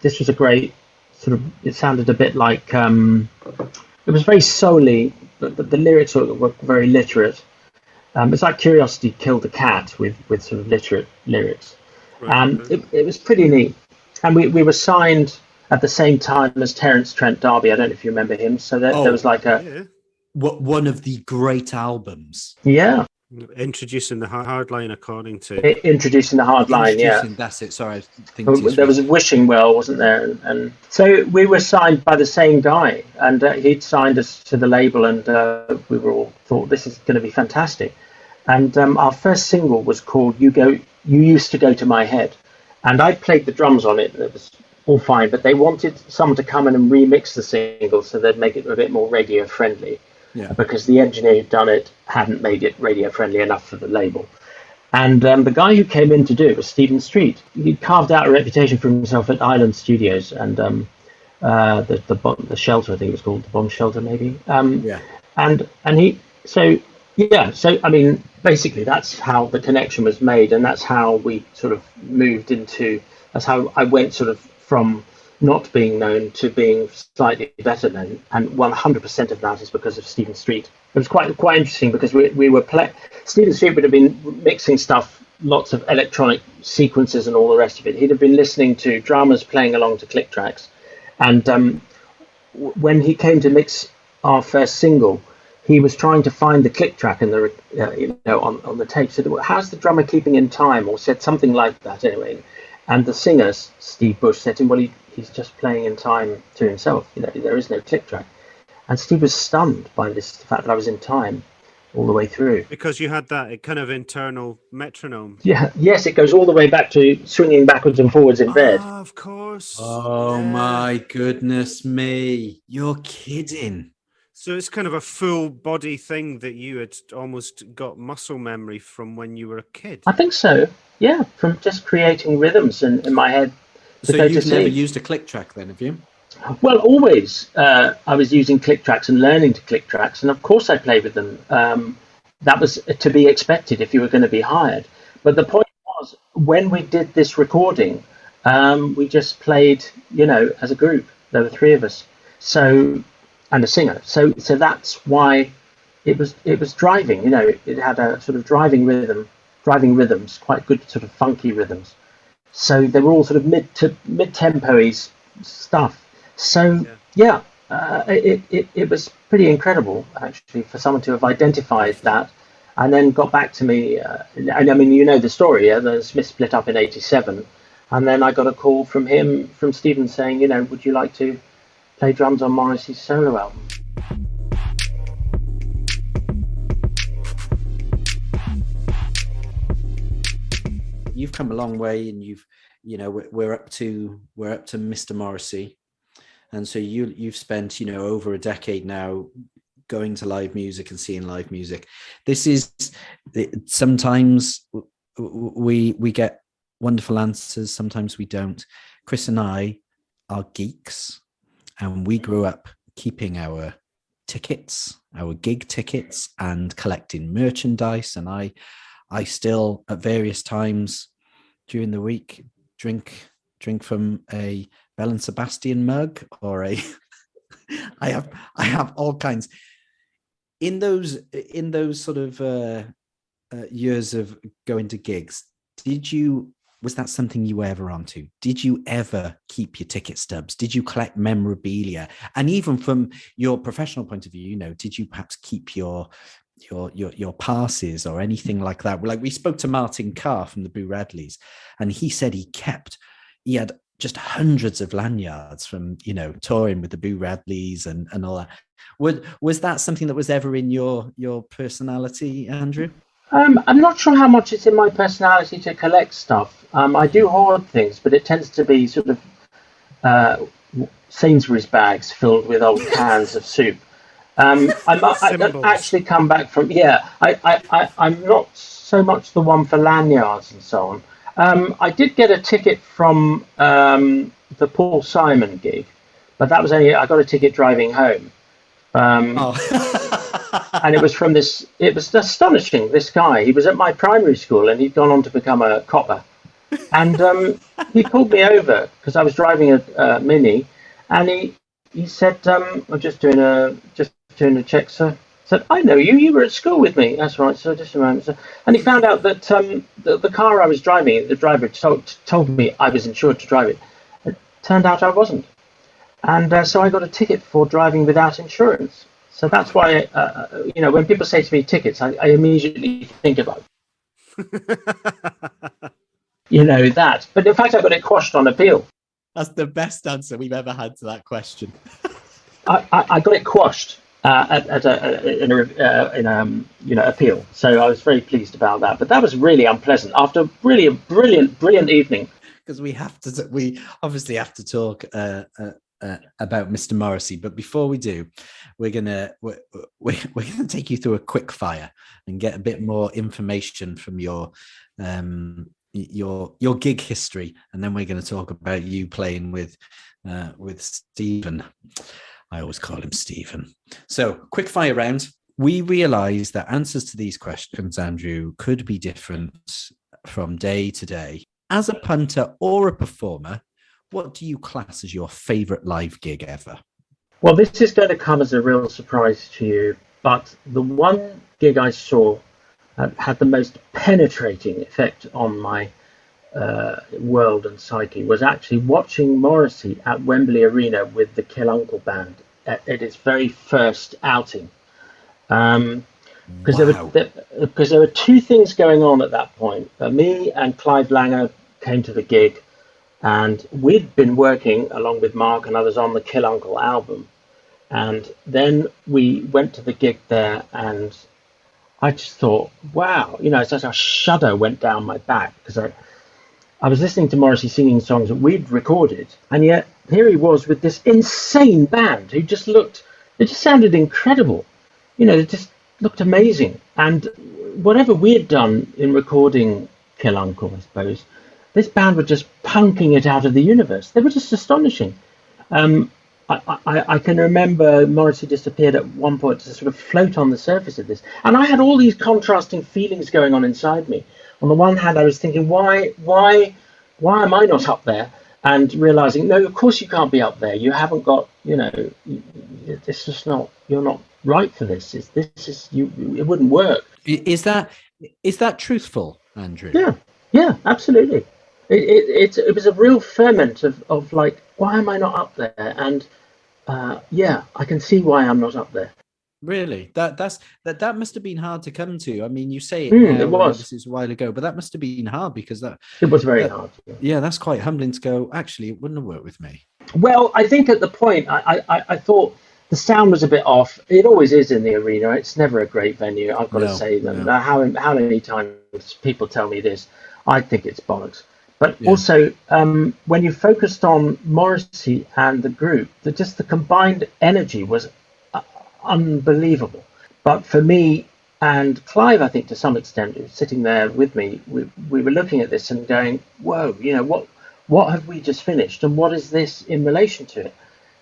this was a great sort of, it sounded a bit like, it was very soul-y, but the lyrics were very literate. It's like Curiosity Killed the Cat with sort of literate lyrics. It was pretty neat. And we were signed at the same time as Terence Trent D'Arby. I don't know if you remember him. So there was like one of the great albums. Yeah. Introducing the hard line, according to Introducing the hard line, yeah. That's it. Sorry, I think there was a Wishing Well, wasn't there? And so we were signed by the same guy, and he'd signed us to the label, and we were all thought this is going to be fantastic. And our first single was called "You Used to Go to My Head," and I played the drums on it, and it was all fine. But they wanted someone to come in and remix the single so they'd make it a bit more radio friendly. Yeah. Because the engineer who'd done it hadn't made it radio friendly enough for the label. And the guy who came in to do it was Stephen Street. He carved out a reputation for himself at Island Studios and the Shelter, I think it was called, the Bomb Shelter maybe. Basically that's how the connection was made, and that's how we sort of that's how I went sort of from not being known to being slightly better known, and 100% of that is because of Stephen Street. It was quite interesting because we were Stephen Street would have been mixing stuff, lots of electronic sequences and all the rest of it. He'd have been listening to drummers playing along to click tracks, and when he came to mix our first single, he was trying to find the click track in the on the tape. Said, well, "How's the drummer keeping in time?" or said something like that anyway. And the singer, Steve Bush, said to him, well, he's just playing in time to himself. There is no click track. And Steve was stunned by the fact that I was in time all the way through. Because you had that kind of internal metronome. Yeah. Yes, it goes all the way back to swinging backwards and forwards in bed. Of course. Oh, my goodness me. You're kidding. So it's kind of a full body thing that you had almost got muscle memory from when you were a kid. I think so. Yeah, from just creating rhythms in my head. So you've never used a click track then, have you? Well, always. I was using click tracks and learning to click tracks, and of course I played with them. That was to be expected if you were going to be hired. But the point was, when we did this recording, we just played, as a group. There were three of us, and a singer. So that's why it was driving. It had a sort of driving rhythms, quite good sort of funky rhythms. So they were all sort of mid tempo stuff. So it was pretty incredible actually for someone to have identified that, and then got back to me. And I mean, you know the story. Yeah, the Smiths split up in '87, and then I got a call from Stephen, saying, you know, would you like to play drums on Morrissey's solo album? You've come a long way, and we're up to Mr. Morrissey, and so you've spent over a decade now going to live music and seeing live music. This is sometimes we get wonderful answers, sometimes we don't. Chris and I are geeks, and we grew up keeping our tickets, our gig tickets, and collecting merchandise. And I still at various times during the week drink from a Bell and Sebastian mug, or I have all kinds. In those sort of years of going to gigs, was that something you were ever onto? Did you ever keep your ticket stubs? Did you collect memorabilia? And even from your professional point of view, did you perhaps keep your passes or anything like that? Like, we spoke to Martin Carr from the Boo Radleys, and he said he had just hundreds of lanyards from touring with the Boo Radleys and all that. Was that something that was ever in your personality, Andrew? I'm not sure how much it's in my personality to collect stuff. I do hoard things, but it tends to be sort of Sainsbury's bags filled with old cans of soup. I actually come back from I'm not so much the one for lanyards and so on. I did get a ticket from the Paul Simon gig, but that was I got a ticket driving home. And it was from it was astonishing, this guy. He was at my primary school, and he'd gone on to become a copper. And he pulled me over because I was driving a Mini, and he said, I'm just doing a check, sir. I said, I know you. You were at school with me. That's right, sir. Just a moment, sir. And he found out that the car I was driving, the driver told me I was insured to drive it. It turned out I wasn't. And so I got a ticket for driving without insurance. So that's why, when people say to me tickets, I immediately think about, that. But in fact, I got it quashed on appeal. That's the best answer we've ever had to that question. I got it quashed in appeal. So I was very pleased about that. But that was really unpleasant after really a brilliant evening. Because we obviously have to talk about Mr. Morrissey, but before we do, we're gonna take you through a quick fire and get a bit more information from your gig history, and then we're going to talk about you playing with Stephen. I always call him Stephen. So, quick fire round. We realise that answers to these questions, Andrew, could be different from day to day. As a punter or a performer, what do you class as your favourite live gig ever? Well, this is going to come as a real surprise to you, but the one gig I saw had the most penetrating effect on my world and psyche was actually watching Morrissey at Wembley Arena with the Kill Uncle Band at its very first outing. Because there were two things going on at that point. Me and Clive Langer came to the gig, and we'd been working along with Mark and others on the Kill Uncle album. And then we went to the gig there, and I just thought, wow, such a shudder went down my back, because I was listening to Morrissey singing songs that we'd recorded, and yet here he was with this insane band who just sounded incredible. It just looked amazing. And whatever we had done in recording Kill Uncle, I suppose, this band were just punking it out of the universe. They were just astonishing. I can remember Morrissey disappeared at one point to sort of float on the surface of this. And I had all these contrasting feelings going on inside me. On the one hand, I was thinking, why am I not up there? And realizing, no, of course you can't be up there. You haven't got, it's just not, you're not right for this. It wouldn't work. Is that truthful, Andrew? Yeah, absolutely. it was a real ferment of like, why am I not up there? And yeah, I can see why I'm not up there. Really, that must have been hard to come to. I mean, you say it It now, was. obviously it's a while ago, but that must have been hard because it was very hard. Yeah, that's quite humbling to go. Actually, it wouldn't have worked with me. Well, I think at the point I thought the sound was a bit off. It always is in the arena. It's never a great venue. I've got to say that. No. How many times people tell me this? I think it's bollocks. But also, when you focused on Morrissey and the group, just the combined energy was unbelievable. But for me and Clive, I think to some extent, sitting there with me, we were looking at this and going, whoa, what have we just finished, and what is this in relation to it?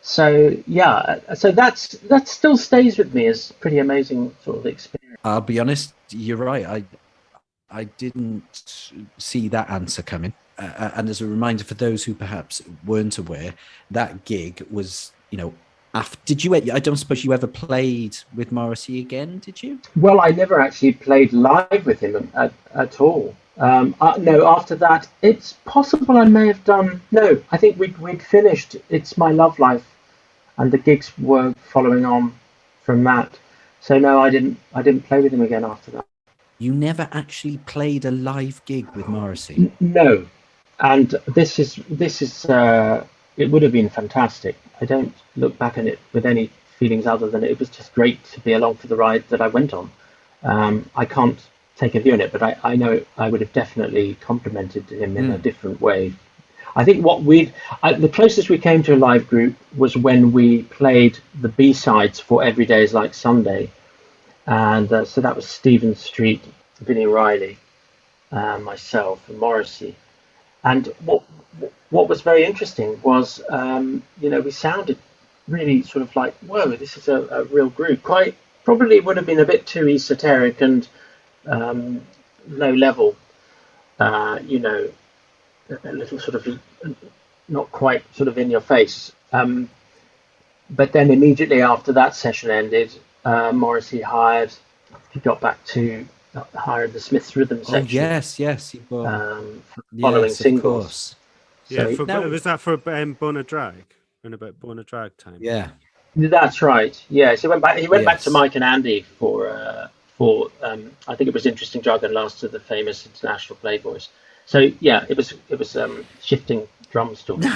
So yeah, so that still stays with me as pretty amazing sort of experience. I'll be honest, you're right. I didn't see that answer coming. And as a reminder for those who perhaps weren't aware, that gig was, did you? I don't suppose you ever played with Morrissey again, did you? Well, I never actually played live with him at all. No, after that, it's possible I may have done. No, I think we'd finished It's My Love Life, and the gigs were following on from that. So no, I didn't play with him again after that. You never actually played a live gig with Morrissey? No, and this is it would have been fantastic. I don't look back on it with any feelings other than it was just great to be along for the ride that I went on. I can't take a view on it, but I know I would have definitely complimented him in a different way. I think the closest we came to a live group was when we played the B-sides for Every Day Is Like Sunday. And so that was Stephen Street, Vinnie Riley, myself, and Morrissey. And what was very interesting was, we sounded really sort of like, whoa, this is a real group. Quite probably would have been a bit too esoteric and low level, a little sort of not quite sort of in your face. But then immediately after that session ended, Morrissey hired the Smiths Rhythm section. Yes, he following singles. Yeah, was that for Bona Drag? When about Bona Drag time? Yeah, that's right. Yeah, so he went back to Mike and Andy for I think it was Interesting Drug and last of the famous International Playboys. So yeah, it was shifting drum story.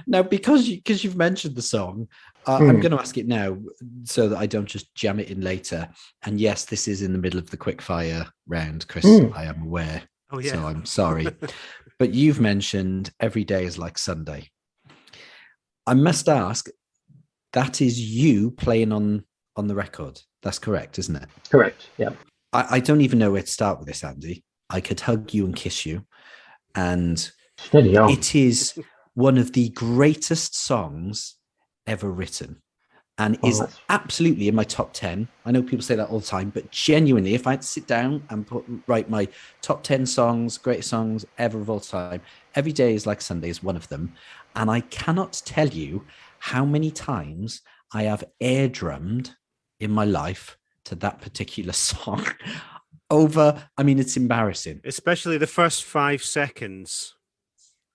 Now, because you've mentioned the song, I'm going to ask it now so that I don't just jam it in later. And yes, this is in the middle of the quickfire round, Chris. I am aware. Oh yeah. So I'm sorry, but you've mentioned Every Day Is Like Sunday. I must ask, that is you playing on the record. That's correct, isn't it? Correct. Yeah. I don't even know where to start with this, Andy. I could hug you and kiss you, and it is one of the greatest songs ever written, and is absolutely in my top 10. I know people say that all the time, but genuinely, if I had to sit down and write my top 10 songs, greatest songs ever of all time, Every Day Is Like Sunday is one of them. And I cannot tell you how many times I have air drummed in my life to that particular song. It's embarrassing. Especially the first 5 seconds.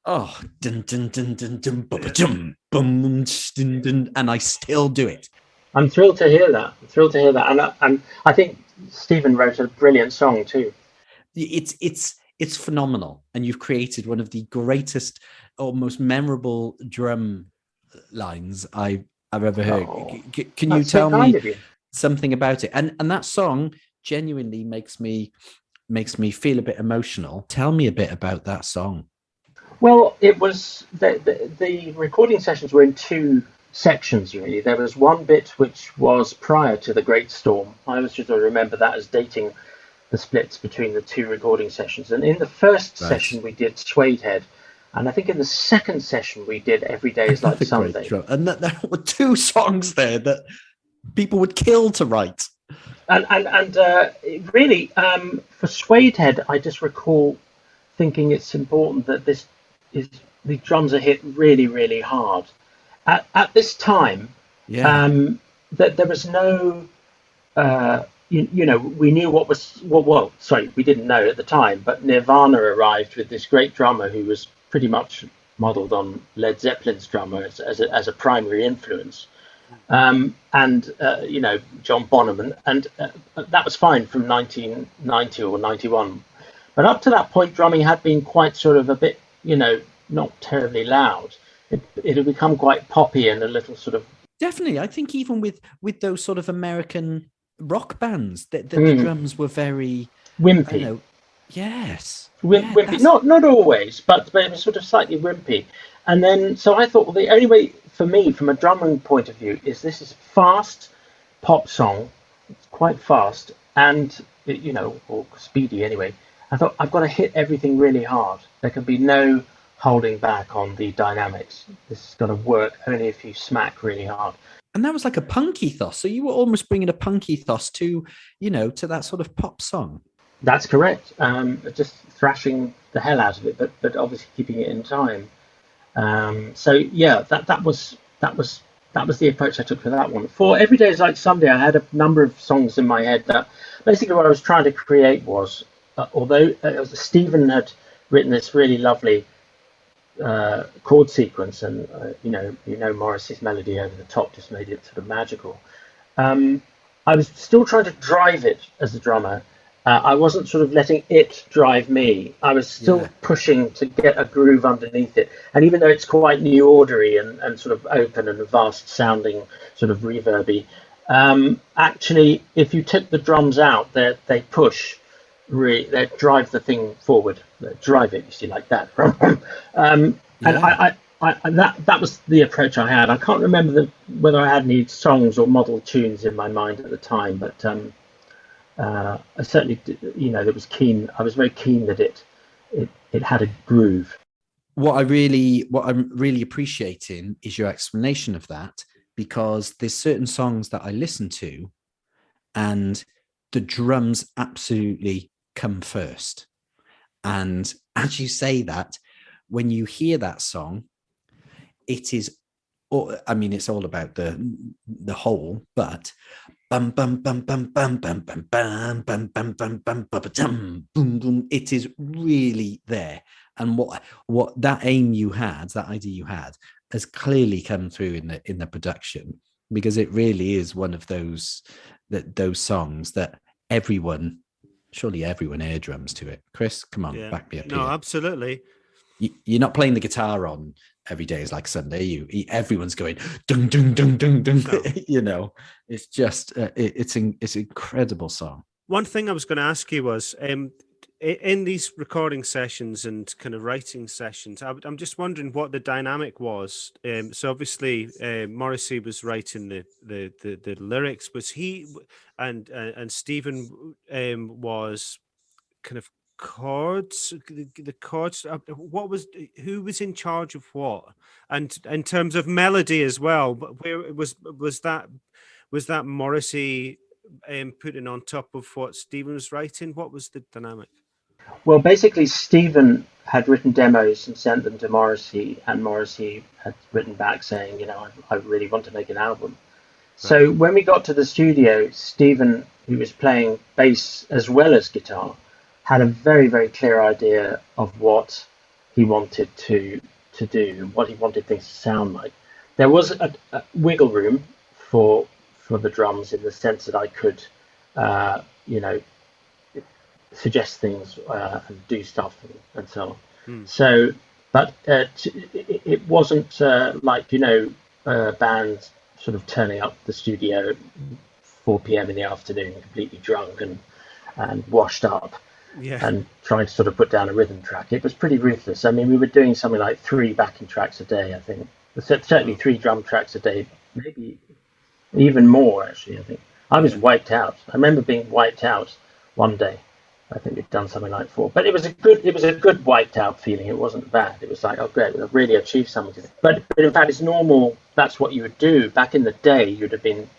Oh, dun, dun, dun, dun, dun, dun, boom, dun, dun, and I still do it. I'm thrilled to hear that. And I think Stephen wrote a brilliant song too. It's phenomenal, and you've created one of the greatest or most memorable drum lines I've ever heard. Can you tell me something about it? And that song genuinely makes me feel a bit emotional. Tell me a bit about that song. Well, it was the recording sessions were in 2 sections, really. There was one bit which was prior to the Great Storm. I always just remember that as dating the splits between the 2 recording sessions. And in the first session, we did Suede Head. And I think in the second session, we did Every Day Is Like Sunday. And there were 2 songs there that people would kill to write. And really, for Suede Head, I just recall thinking it's important that the drums are hit really, really hard. At this time, that there was no we knew what was we didn't know at the time, but Nirvana arrived with this great drummer who was pretty much modelled on Led Zeppelin's drummer as a primary influence, and John Bonham, and that was fine from 1990 or 91, but up to that point, drumming had been quite sort of a bit, not terribly loud. It had become quite poppy and a little sort of. Definitely, I think even with those sort of American rock bands, the drums were very wimpy. Yes, wimpy. Not always, but it was sort of slightly wimpy. And then, so I thought, well, the only way for me, from a drumming point of view, is this is fast pop song. It's quite fast and or speedy anyway. I thought I've got to hit everything really hard. There can be no holding back on the dynamics. This has got to work only if you smack really hard. And that was like a punk ethos. So you were almost bringing a punk ethos to that sort of pop song. That's correct. Just thrashing the hell out of it, but obviously keeping it in time. So yeah, that was the approach I took for that one. For Every Day Is Like Sunday, I had a number of songs in my head that basically what I was trying to create was, although Stephen had written this really lovely chord sequence, and Morrissey's melody over the top just made it sort of magical. I was still trying to drive it as a drummer. I wasn't sort of letting it drive me. I was still pushing to get a groove underneath it. And even though it's quite new ordery and sort of open and vast sounding, sort of reverby, actually, if you took the drums out, they push. They drive the thing forward. They drive it, you see, like that. And that was the approach I had. I can't remember whether I had any songs or model tunes in my mind at the time, but I certainly, I was very keen that it had a groove. What I'm really appreciating is your explanation of that, because there's certain songs that I listen to, and the drums absolutely come first. And as you say that, when you hear that song, it is, it's all about the whole, but bum bum bum bum bum bum bum bum bum bum bum bum bum boom boom, it is really there. And what that aim you had, that idea you had, has clearly come through in the production, because it really is one of those songs that surely everyone air drums to it. Chris, come on, back me up. No, here. Absolutely. You're not playing the guitar on Every Day Is Like Sunday. Everyone's going dung dung dung dung dung. No. It's just it's an incredible song. One thing I was going to ask you was, in these recording sessions and kind of writing sessions, I'm just wondering what the dynamic was. So obviously, Morrissey was writing the lyrics. Was he and Stephen was kind of chords, the chords? Who was in charge of what? And in terms of melody as well, where was that Morrissey putting on top of what Stephen was writing? What was the dynamic? Well, basically, Stephen had written demos and sent them to Morrissey, and Morrissey had written back saying, I really want to make an album. So when we got to the studio, Stephen, who was playing bass as well as guitar, had a very, very clear idea of what he wanted to do, what he wanted things to sound like. There was a wiggle room for the drums, in the sense that I could, suggest things and do stuff and so on. So, but it wasn't like bands sort of turning up the studio at 4 p.m. in the afternoon, completely drunk and washed up, and trying to sort of put down a rhythm track. It was pretty ruthless. I mean, we were doing something like 3 backing tracks a day, I think. Certainly 3 drum tracks a day, maybe even more, actually, I think. I was wiped out. I remember being wiped out one day. I think we'd done something like 4, but it was a good wiped out feeling. It wasn't bad. It was like, oh great, we've really achieved something. But in fact, it's normal. That's what you would do back in the day. You'd have been,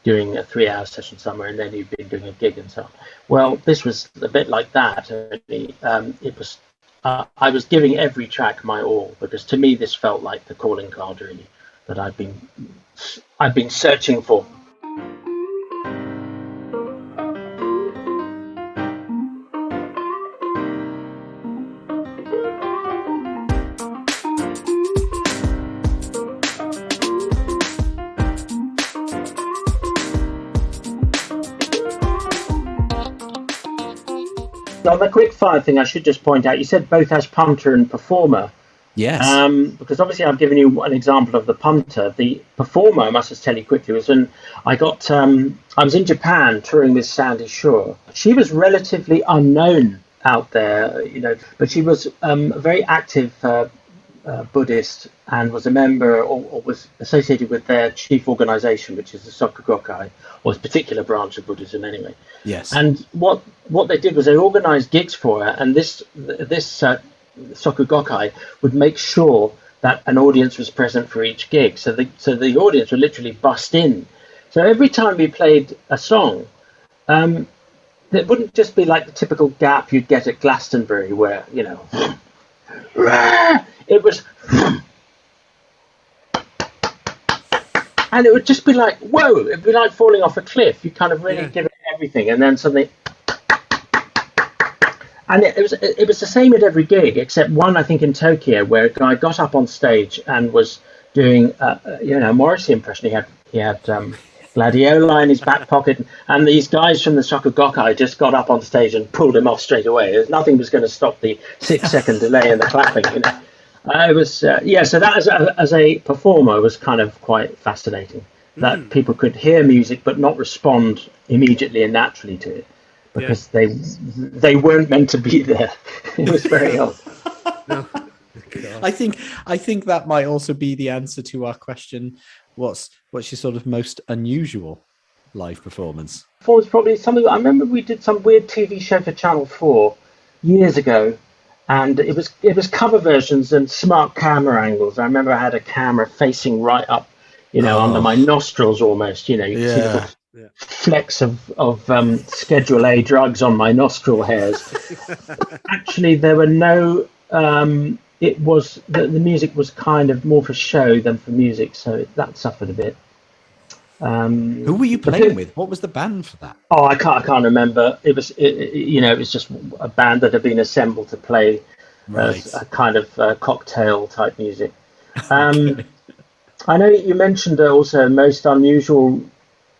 doing a 3-hour session somewhere, and then you'd been doing a gig and so on. Well, this was a bit like that. It was. I was giving every track my all, because to me this felt like the calling card, really, that I've been searching for. on the quick fire thing, I should just point out, you said both as punter and performer. Yes. Because obviously I've given you an example of the punter. The performer, I must just tell you quickly, was when I was in Japan touring with Sandy Shaw. She was relatively unknown out there, but she was a very active Buddhist and was a member or was associated with their chief organization, which is the Soka Gakkai, or a particular branch of Buddhism anyway. Yes. And what they did was they organized gigs for her, and this Soka Gakkai would make sure that an audience was present for each gig. So the audience would literally bust in. So every time we played a song, it wouldn't just be like the typical gap you'd get at Glastonbury where, it was, and it would just be like, whoa, it'd be like falling off a cliff. You kind of really give it everything, and then suddenly, and it was the same at every gig except one, I think, in Tokyo, where a guy got up on stage and was doing a Morrissey impression. He had Gladiola in his back pocket, and these guys from the Soka Gakkai just got up on stage and pulled him off straight away. Nothing was going to stop the 6-second delay in the clapping. It was so that as a performer was kind of quite fascinating, that people could hear music but not respond immediately and naturally to it because they weren't meant to be there. It was very odd. I think that might also be the answer to our question. What's your sort of most unusual live performance? It was probably something. I remember we did some weird TV show for Channel 4 years ago, and it was cover versions and smart camera angles. I remember I had a camera facing right up, under my nostrils almost. You could see the flecks of Schedule A drugs on my nostril hairs. Actually, there were no. It was the music was kind of more for show than for music, so that suffered a bit. Who were you playing with? What was the band for that? Oh, I can't remember. It was just a band that had been assembled to play a kind of cocktail type music. Okay. I know you mentioned also most unusual.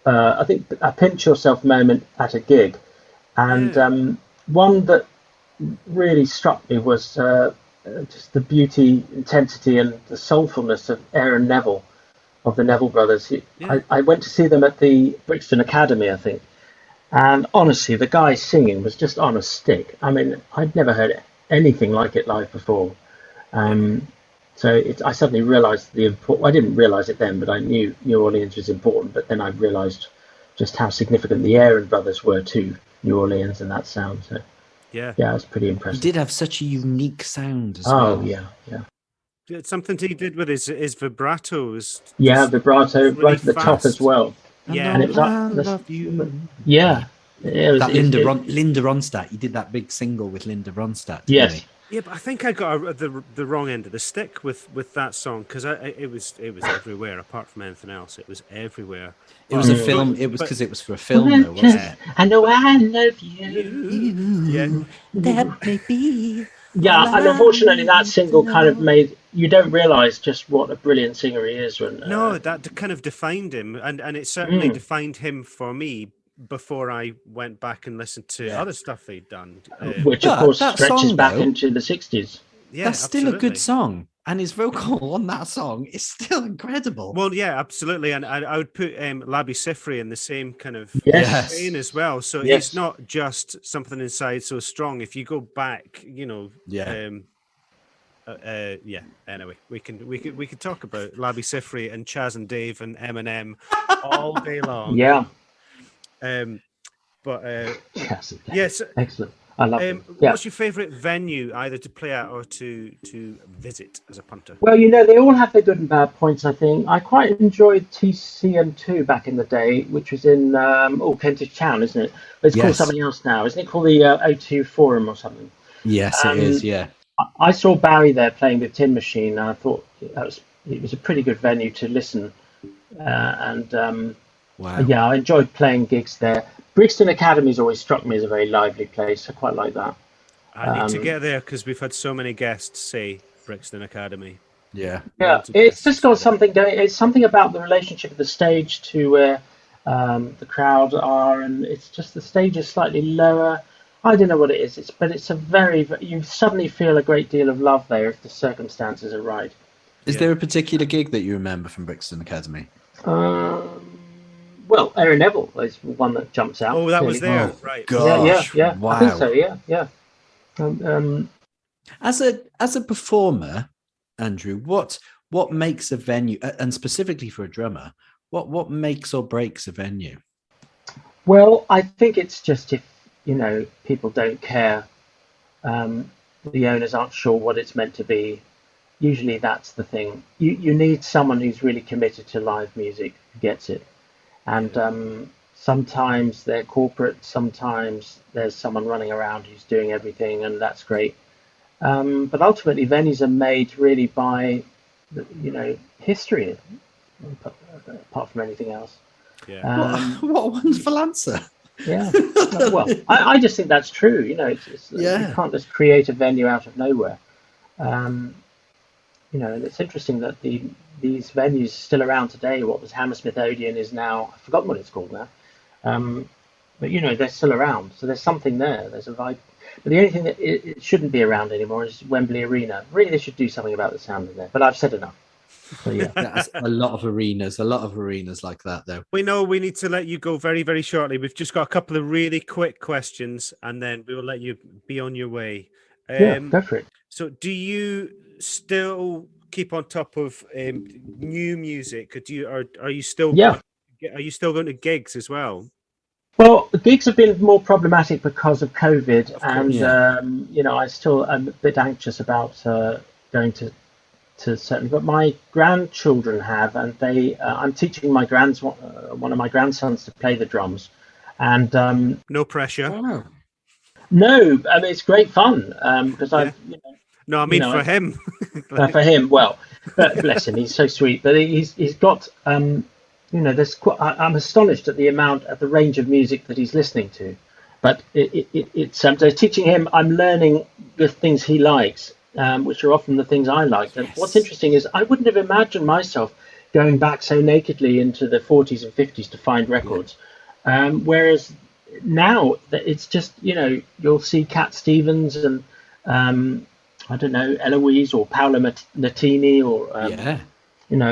I think a pinch yourself moment at a gig, and one that really struck me was. Just the beauty, intensity, and the soulfulness of Aaron Neville, of the Neville Brothers. I went to see them at the Brixton Academy, I think, and honestly, the guy singing was just on a stick. I mean, I'd never heard anything like it live before. So I suddenly realised I didn't realise it then, but I knew New Orleans was important. But then I realised just how significant the Aaron Brothers were to New Orleans and that sound. So. Yeah, it was pretty impressive. He did have such a unique sound as well. Oh, yeah. It's something he did with his vibratos. Vibrato really right at the fast. top as well. Yeah. And it was I love you. Yeah. That Linda Ronstadt. He did that big single with Linda Ronstadt. Yes. Yeah, but I think I got the wrong end of the stick with that song because it was everywhere. Apart from anything else, it was everywhere. It was a film. It was because it was for a film, though, wasn't it? I know I love you. Yeah, that may be. Yeah, and unfortunately, that single kind of made you don't realise just what a brilliant singer he is. No, that kind of defined him, and it certainly defined him for me. Before I went back and listened to other stuff they'd done, which of course that stretches song, back though, into the 60s. Yeah, that's still a good song, and his vocal on that song is still incredible. Well, yeah, absolutely, and I would put Labi Siffre in the same kind of vein as well. So he's not just something inside so strong. If you go back, Anyway, we could talk about Labi Siffre and Chaz and Dave and Eminem all day long. Yeah. Yes, excellent. I love it. What's your favourite venue, either to play at or to visit as a punter? Well, they all have their good and bad points. I think I quite enjoyed TCM2 back in the day, which was in Kentish Town, isn't it? It's called something else now, isn't it? Called the O2 Forum or something. Yes, it is. Yeah. I saw Barry there playing with Tin Machine, and I thought it was a pretty good venue to listen. Wow. Yeah, I enjoyed playing gigs there. Brixton Academy's always struck me as a very lively place. I quite like that. I need to get there because we've had so many guests say Brixton Academy. Yeah. Yeah, it's just got something going. It's something about the relationship of the stage to where the crowd are, and it's just the stage is slightly lower, I don't know what it is. But it's a you suddenly feel a great deal of love there if the circumstances are right. Is there a particular gig that you remember from Brixton Academy? Well, Aaron Neville is one that jumps out. Oh, that was clearly. there, right? Gosh, Yeah. wow. I think so. Yeah. As a performer, Andrew, what makes a venue, and specifically for a drummer, what makes or breaks a venue? Well, I think it's just if people don't care, the owners aren't sure what it's meant to be. Usually, that's the thing. You need someone who's really committed to live music, who gets it, and sometimes they're corporate, sometimes there's someone running around who's doing everything, and that's great. But ultimately, venues are made really by, history, apart from anything else. Yeah. What a wonderful answer. Yeah. Well, I just think that's true. You can't just create a venue out of nowhere. And it's interesting that these venues are still around today. What was Hammersmith Odeon is now, I've forgotten what it's called now. But they're still around. So there's something there. There's a vibe. But the only thing that it shouldn't be around anymore is Wembley Arena. Really, they should do something about the sound in there. But I've said enough. So, yeah. That's a lot of arenas like that, though. We know we need to let you go very, very shortly. We've just got a couple of really quick questions, and then we will let you be on your way. Yeah, go for it. So, do you still keep on top of new music? Are you still going to gigs as well? Well, the gigs have been more problematic because of COVID, I still am a bit anxious about going to certainly. But my grandchildren have, and I'm teaching my one of my grandsons to play the drums, and no pressure. Oh. No, I mean it's great fun because No, I mean for him. For him, well, but bless him, he's so sweet. But he's got I'm astonished at the range of music that he's listening to. But it's so teaching him, I'm learning the things he likes, which are often the things I like. And what's interesting is I wouldn't have imagined myself going back so nakedly into the 40s and 50s to find records, whereas now it's just you'll see Cat Stevens and I don't know, Eloise or Paolo Nutini or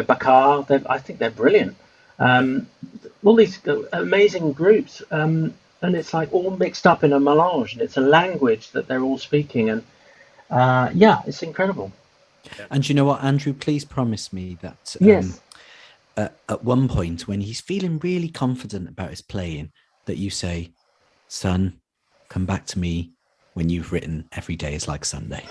Bakar. I think they're brilliant. All these amazing groups, and it's like all mixed up in a melange, and it's a language that they're all speaking, and it's incredible. And you know what, Andrew? Please promise me that yes. At one point when he's feeling really confident about his playing, that you say, "Son, come back to me when you've written Every Day Is Like Sunday."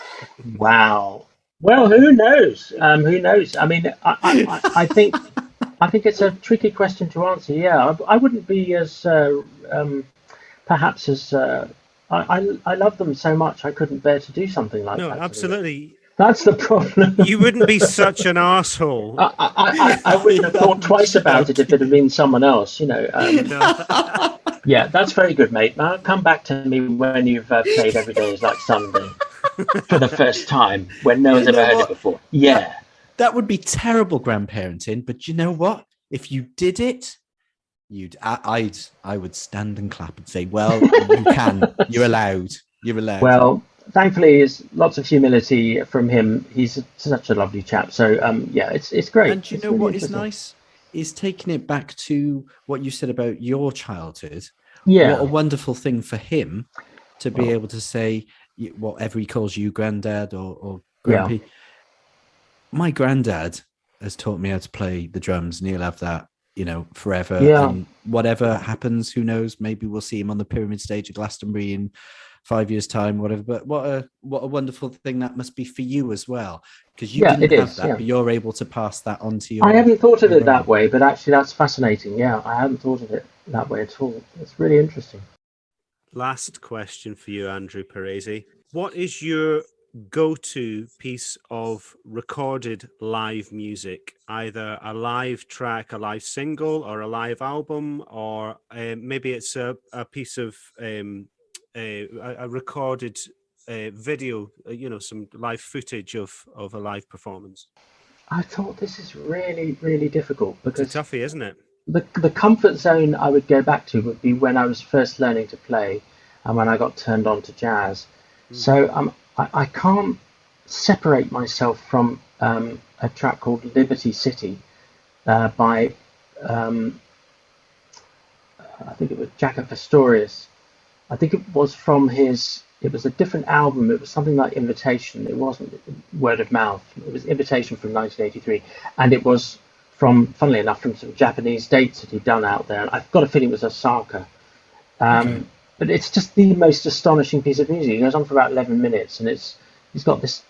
Wow. Well, who knows? Who knows? I mean, I think it's a tricky question to answer. Yeah, I wouldn't be as perhaps as I love them so much I couldn't bear to do something like that. No, absolutely. That's the problem. You wouldn't be such an asshole. I wouldn't have thought twice about it if it had been someone else. Yeah, that's very good, mate. Now come back to me when you've played Every Day Is Like Sunday for the first time, when no one's ever heard it before. Yeah. That would be terrible grandparenting, but you know what? If you did it, I would stand and clap and say, "Well, you can. You're allowed. You're allowed." Well, thankfully, it's lots of humility from him. He's such a lovely chap. So, it's great. And you know what is nice is taking it back to what you said about your childhood. Yeah. What a wonderful thing for him to be able to say whatever he calls you, granddad or grampy. Yeah. My granddad has taught me how to play the drums, and he'll have that, forever. Yeah. And whatever happens, who knows? Maybe we'll see him on the Pyramid stage at Glastonbury in 5 years' time, whatever. But what a wonderful thing that must be for you as well, because you didn't have that, but you're able to pass that on to your. I haven't thought of it that way, but actually that's fascinating. Yeah, I hadn't thought of it that way at all. It's really interesting. Last question for you, Andrew Paresi. What is your go-to piece of recorded live music, either a live track, a live single, or a live album, or maybe it's a piece of a recorded video, some live footage of a live performance? I thought this is really, really difficult because it's a toughie, isn't it? The comfort zone I would go back to would be when I was first learning to play. and when I got turned on to jazz. So I can't separate myself from a track called Liberty City by I think it was Jaco Pastorius. I think it was from his. It was a different album. It was something like Invitation. It wasn't Word of Mouth. It was Invitation from 1983, and it was from, funnily enough, from some Japanese dates that he'd done out there. I've got a feeling it was Osaka. But it's just the most astonishing piece of music. It goes on for about 11 minutes, and he's got this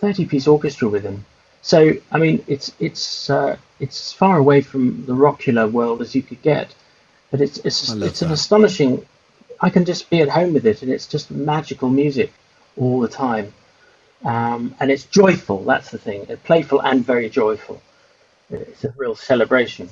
30-piece orchestra with him. So I mean, it's as far away from the rockular world as you could get, but it's an astonishing. I can just be at home with it, and it's just magical music all the time, and it's joyful. That's the thing. It's playful and very joyful. It's a real celebration.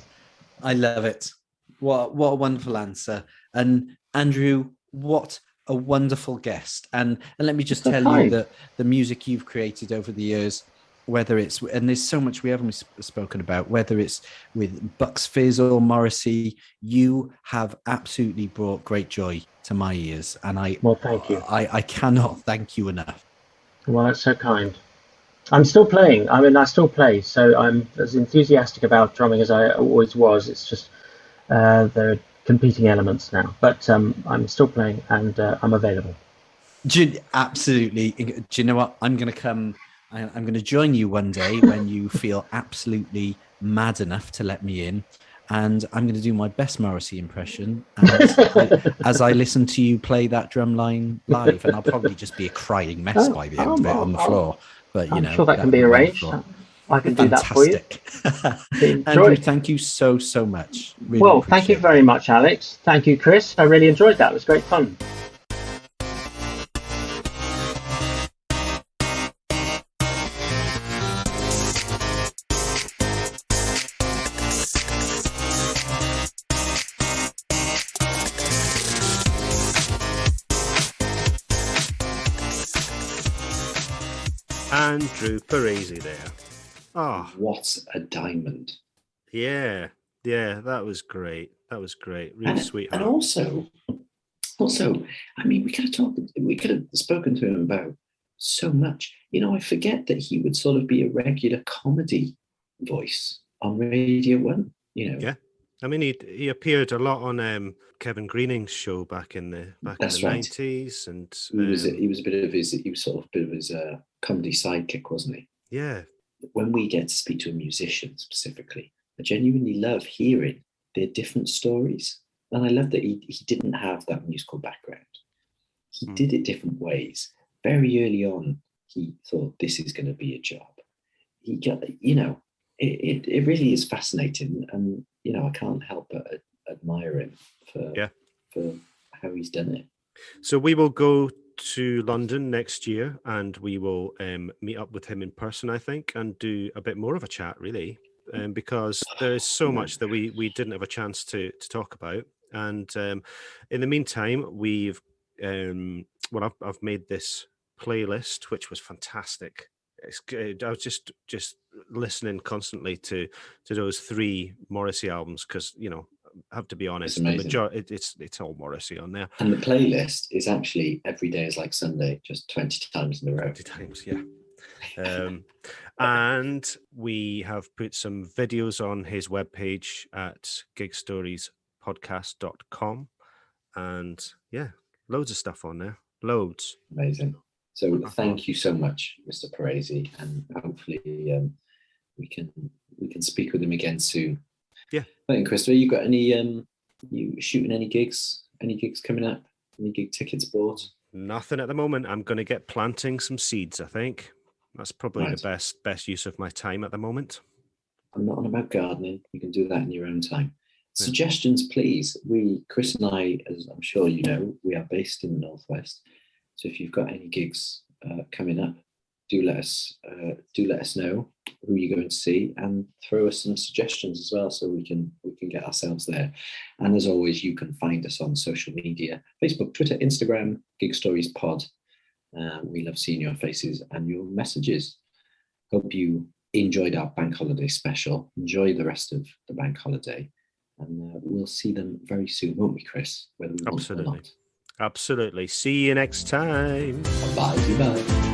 I love it. What a wonderful answer. And Andrew, what a wonderful guest. And let me just tell you that the music you've created over the years, whether it's, and there's so much we haven't spoken about, whether it's with Bucks Fizz or Morrissey, you have absolutely brought great joy to my ears. And thank you. I cannot thank you enough. Well, that's so kind. I'm still playing. I mean, I still play. So I'm as enthusiastic about drumming as I always was. It's just there are competing elements now. But I'm still playing, and I'm available. Absolutely. Do you know what? I'm going to come. I'm going to join you one day when you feel absolutely mad enough to let me in. And I'm going to do my best Morrissey impression as I listen to you play that drum line live. And I'll probably just be a crying mess by the end of it on the floor. But, you know, I'm sure that can be arranged. I can do that for you. Andrew, thank you so much. Really thank you very much, Alex. Thank you, Chris. I really enjoyed that. It was great fun. Andrew Paresi there. Oh, what a diamond! Yeah, that was great. Really sweet. And also, I mean, we could have spoken to him about so much. You know, I forget that he would sort of be a regular comedy voice on Radio 1. You know, yeah. I mean, he appeared a lot on Kevin Greening's show back in the 90s, and he was sort of a bit of his comedy sidekick, wasn't he? Yeah. When we get to speak to a musician specifically, I genuinely love hearing their different stories, and I love that he didn't have that musical background. He did it different ways. Very early on, he thought this is going to be a job. He got, you know, it really is fascinating, and you know, I can't help but admire him for how he's done it. So we will go to London next year, and we will meet up with him in person, I think, and do a bit more of a chat, really, because there is so much that we didn't have a chance to talk about. And in the meantime, we've I've made this playlist, which was fantastic. I was just listening constantly to those 3 Morrissey albums, because, you know, I have to be honest, the majority, it's all Morrissey on there. And the playlist is actually Every Day Is Like Sunday, just 20 times in a row. 20 times, yeah. And we have put some videos on his webpage at gigstoriespodcast.com. And yeah, loads of stuff on there. Loads. Amazing. So thank you so much, Mr. Paresi, and hopefully we can speak with him again soon. Yeah. Thank you, Christopher. You got any you shooting any gigs? Any gigs coming up? Any gig tickets bought? Nothing at the moment. I'm going to get planting some seeds, I think. That's probably the best use of my time at the moment. I'm not on about gardening. You can do that in your own time. Yeah. Suggestions, please. Chris and I, as I'm sure you know, we are based in the Northwest. So if you've got any gigs coming up, do let us know who you're going to see, and throw us some suggestions as well, so we can get ourselves there. And as always, you can find us on social media: Facebook, Twitter, Instagram, Gig Stories Pod. We love seeing your faces and your messages. Hope you enjoyed our bank holiday special. Enjoy the rest of the bank holiday, and we'll see them very soon, won't we, Chris? Whether we want or not. Absolutely. See you next time. Bye, bye.